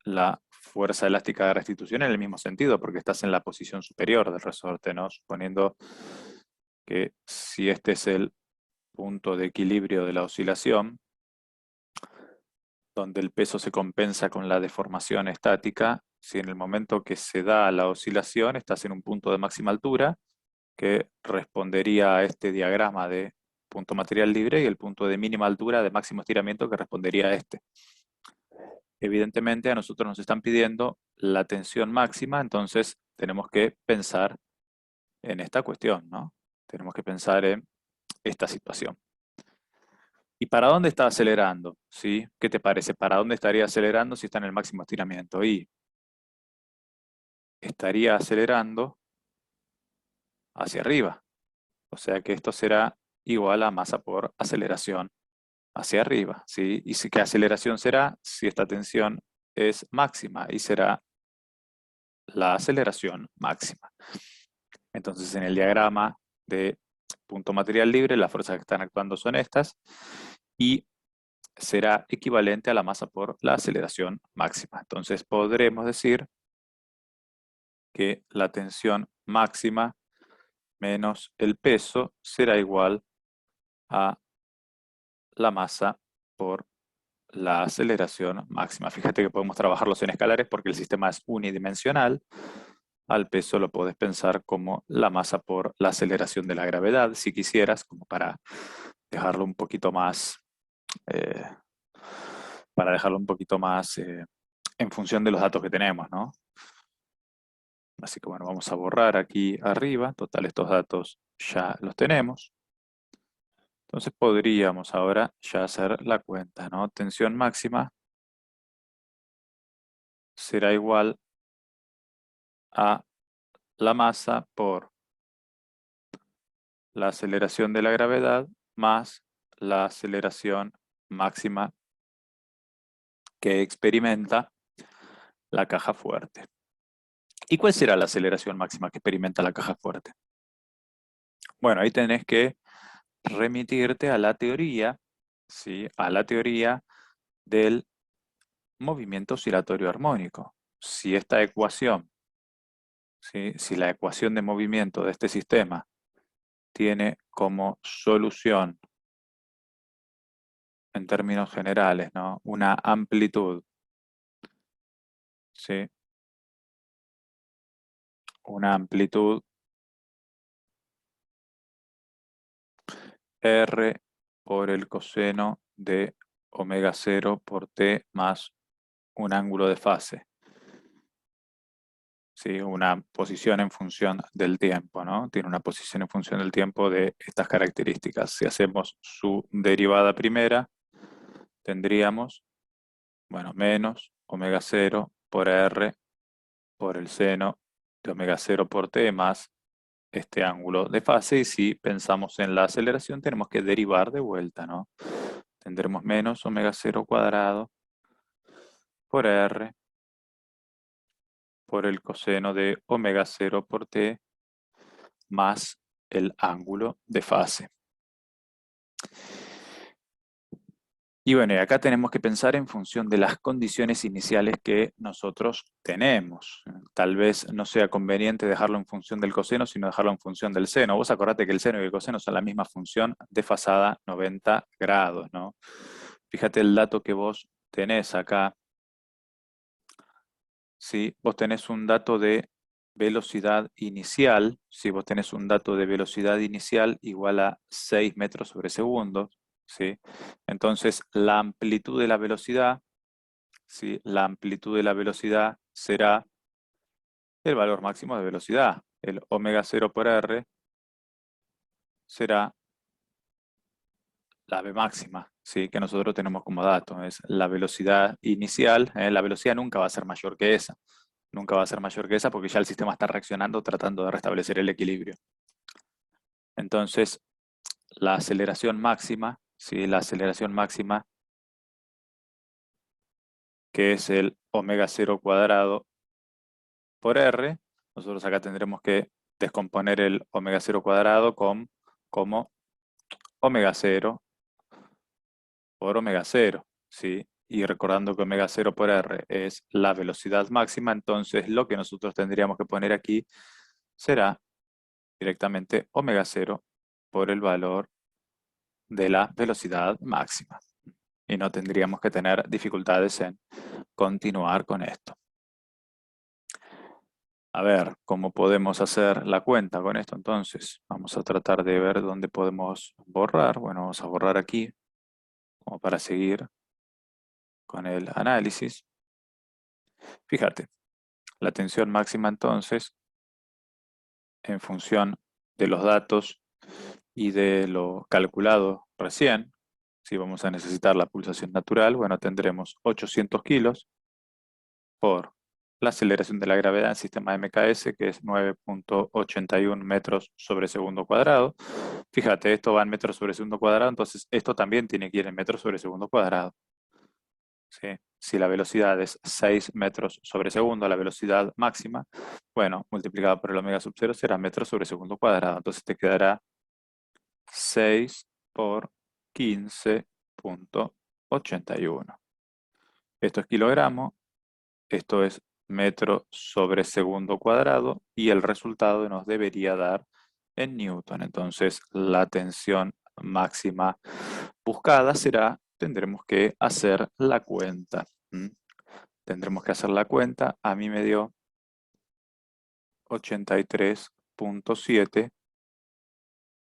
la fuerza elástica de restitución en el mismo sentido, porque estás en la posición superior del resorte, ¿no? Suponiendo que si este es el punto de equilibrio de la oscilación, donde el peso se compensa con la deformación estática. Si en el momento que se da la oscilación estás en un punto de máxima altura, que respondería a este diagrama de punto material libre, y el punto de mínima altura de máximo estiramiento, que respondería a este. Evidentemente a nosotros nos están pidiendo la tensión máxima, entonces tenemos que pensar en esta cuestión, ¿no? Tenemos que pensar en esta situación. ¿Y para dónde está acelerando? ¿Sí? ¿Qué te parece? ¿Para dónde estaría acelerando si está en el máximo estiramiento? Y estaría acelerando hacia arriba. O sea que esto será igual a masa por aceleración hacia arriba, ¿sí? ¿Y qué aceleración será? Si esta tensión es máxima, y será la aceleración máxima. Entonces, en el diagrama de punto material libre, las fuerzas que están actuando son estas, y será equivalente a la masa por la aceleración máxima. Entonces, podremos decir que la tensión máxima menos el peso será igual a la masa por la aceleración máxima. Fíjate que podemos trabajarlos en escalares porque el sistema es unidimensional. Al peso lo podés pensar como la masa por la aceleración de la gravedad, si quisieras, como dejarlo un poquito más, eh, para dejarlo un poquito más en función de los datos que tenemos, ¿no? Así que bueno, vamos a borrar aquí arriba. Total, estos datos ya los tenemos. Entonces podríamos ahora ya hacer la cuenta, ¿no? Tensión máxima será igual a la masa por la aceleración de la gravedad más la aceleración máxima que experimenta la caja fuerte. ¿Y cuál será la aceleración máxima que experimenta la caja fuerte? Bueno, ahí tenés que remitirte a la teoría, ¿sí? A la teoría del movimiento oscilatorio armónico. Si esta ecuación, ¿sí? Si la ecuación de movimiento de este sistema tiene como solución, en términos generales, ¿no?, una amplitud, ¿sí? Una amplitud R por el coseno de omega 0 por t más un ángulo de fase. ¿Sí? Una posición en función del tiempo, ¿no? Tiene una posición en función del tiempo de estas características. Si hacemos su derivada primera, tendríamos, bueno, menos omega 0 por R por el seno de omega 0 por t más este ángulo de fase. Y si pensamos en la aceleración, tenemos que derivar de vuelta, ¿no? Tendremos menos omega 0 cuadrado por R por el coseno de omega 0 por t más el ángulo de fase. Y bueno, y acá tenemos que pensar en función de las condiciones iniciales que nosotros tenemos. Tal vez no sea conveniente dejarlo en función del coseno, sino dejarlo en función del seno. Vos acordate que el seno y el coseno son la misma función desfasada 90 grados, ¿no? Fíjate el dato que vos tenés acá. Si vos tenés un dato de velocidad inicial, si vos tenés un dato de velocidad inicial igual a 6 metros sobre segundo, ¿sí? Entonces la amplitud de la velocidad, ¿sí?, la amplitud de la velocidad será el valor máximo de velocidad. El omega 0 por R será la V máxima, ¿sí?, que nosotros tenemos como dato. Es la velocidad inicial. La velocidad nunca va a ser mayor que esa. Nunca va a ser mayor que esa porque ya el sistema está reaccionando tratando de restablecer el equilibrio. Entonces, la aceleración máxima, ¿sí?, la aceleración máxima, que es el omega 0 cuadrado por R, nosotros acá tendremos que descomponer el omega 0 cuadrado como omega 0 por omega 0, ¿sí? Y recordando que omega 0 por R es la velocidad máxima, entonces lo que nosotros tendríamos que poner aquí será directamente omega 0 por el valor de la velocidad máxima. Y no tendríamos que tener dificultades en continuar con esto. A ver, ¿cómo podemos hacer la cuenta con esto? Entonces, vamos a tratar de ver dónde podemos borrar. Bueno, vamos a borrar aquí, como para seguir con el análisis. Fíjate, la tensión máxima entonces, en función de los datos y de lo calculado recién, si vamos a necesitar la pulsación natural, bueno, tendremos 800 kilos por la aceleración de la gravedad en sistema MKS, que es 9.81 metros sobre segundo cuadrado. Fíjate, esto va en metros sobre segundo cuadrado, entonces esto también tiene que ir en metros sobre segundo cuadrado. ¿Sí? Si la velocidad es 6 metros sobre segundo, la velocidad máxima, bueno, multiplicado por el omega sub 0 será metros sobre segundo cuadrado. Entonces te quedará 6 por 15.81. Esto es kilogramo, esto es metro sobre segundo cuadrado y el resultado nos debería dar en newton. Entonces la tensión máxima buscada será, tendremos que hacer la cuenta. Tendremos que hacer la cuenta. A mí me dio 83.7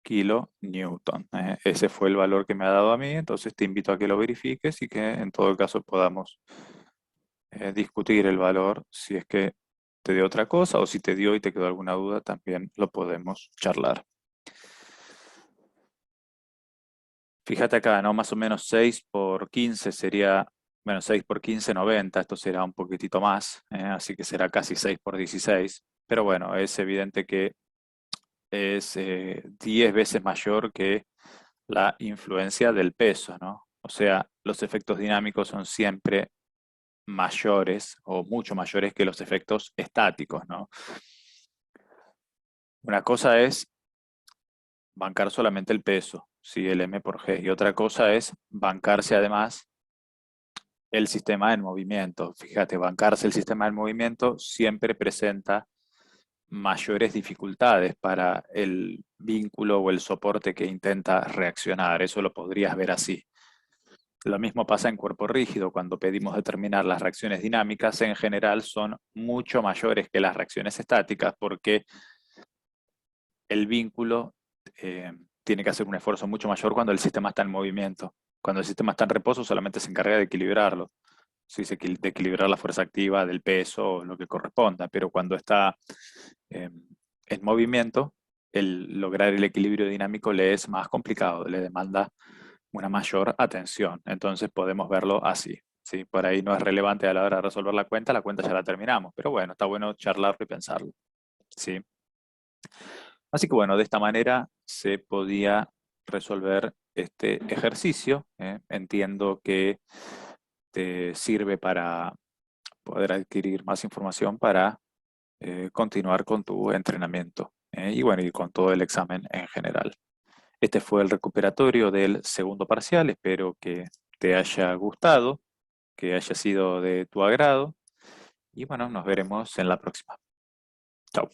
kilonewton. Ese fue el valor que me ha dado a mí, entonces te invito a que lo verifiques y que en todo caso podamos discutir el valor si es que te dio otra cosa o si te dio y te quedó alguna duda, también lo podemos charlar. Fíjate acá, ¿no? Más o menos 6 por 15 sería, bueno, 6 por 15, 90, esto será un poquitito más, así que será casi 6 por 16. Pero bueno, es evidente que es 10 veces mayor que la influencia del peso, ¿no? O sea, los efectos dinámicos son siempre mayores o mucho mayores que los efectos estáticos, ¿no? Una cosa es bancar solamente el peso, ¿sí? El m por g, y otra cosa es bancarse además el sistema en movimiento. Fíjate, bancarse el sistema en movimiento siempre presenta mayores dificultades para el vínculo o el soporte que intenta reaccionar. Eso lo podrías ver así. Lo mismo pasa en cuerpo rígido. Cuando pedimos determinar las reacciones dinámicas, en general son mucho mayores que las reacciones estáticas porque el vínculo tiene que hacer un esfuerzo mucho mayor cuando el sistema está en movimiento. Cuando el sistema está en reposo solamente se encarga de equilibrarlo. Sí, de equilibrar la fuerza activa del peso o lo que corresponda, pero cuando está en movimiento, el lograr el equilibrio dinámico le es más complicado, le demanda una mayor atención. Entonces podemos verlo así. ¿Sí? Por ahí no es relevante a la hora de resolver la cuenta ya la terminamos, pero bueno, está bueno charlarlo y pensarlo. ¿Sí? Así que bueno, de esta manera se podía resolver este ejercicio. Entiendo que te sirve para poder adquirir más información para continuar con tu entrenamiento y bueno, y con todo el examen en general. Este fue el recuperatorio del segundo parcial, espero que te haya gustado, que haya sido de tu agrado y bueno, nos veremos en la próxima. Chao.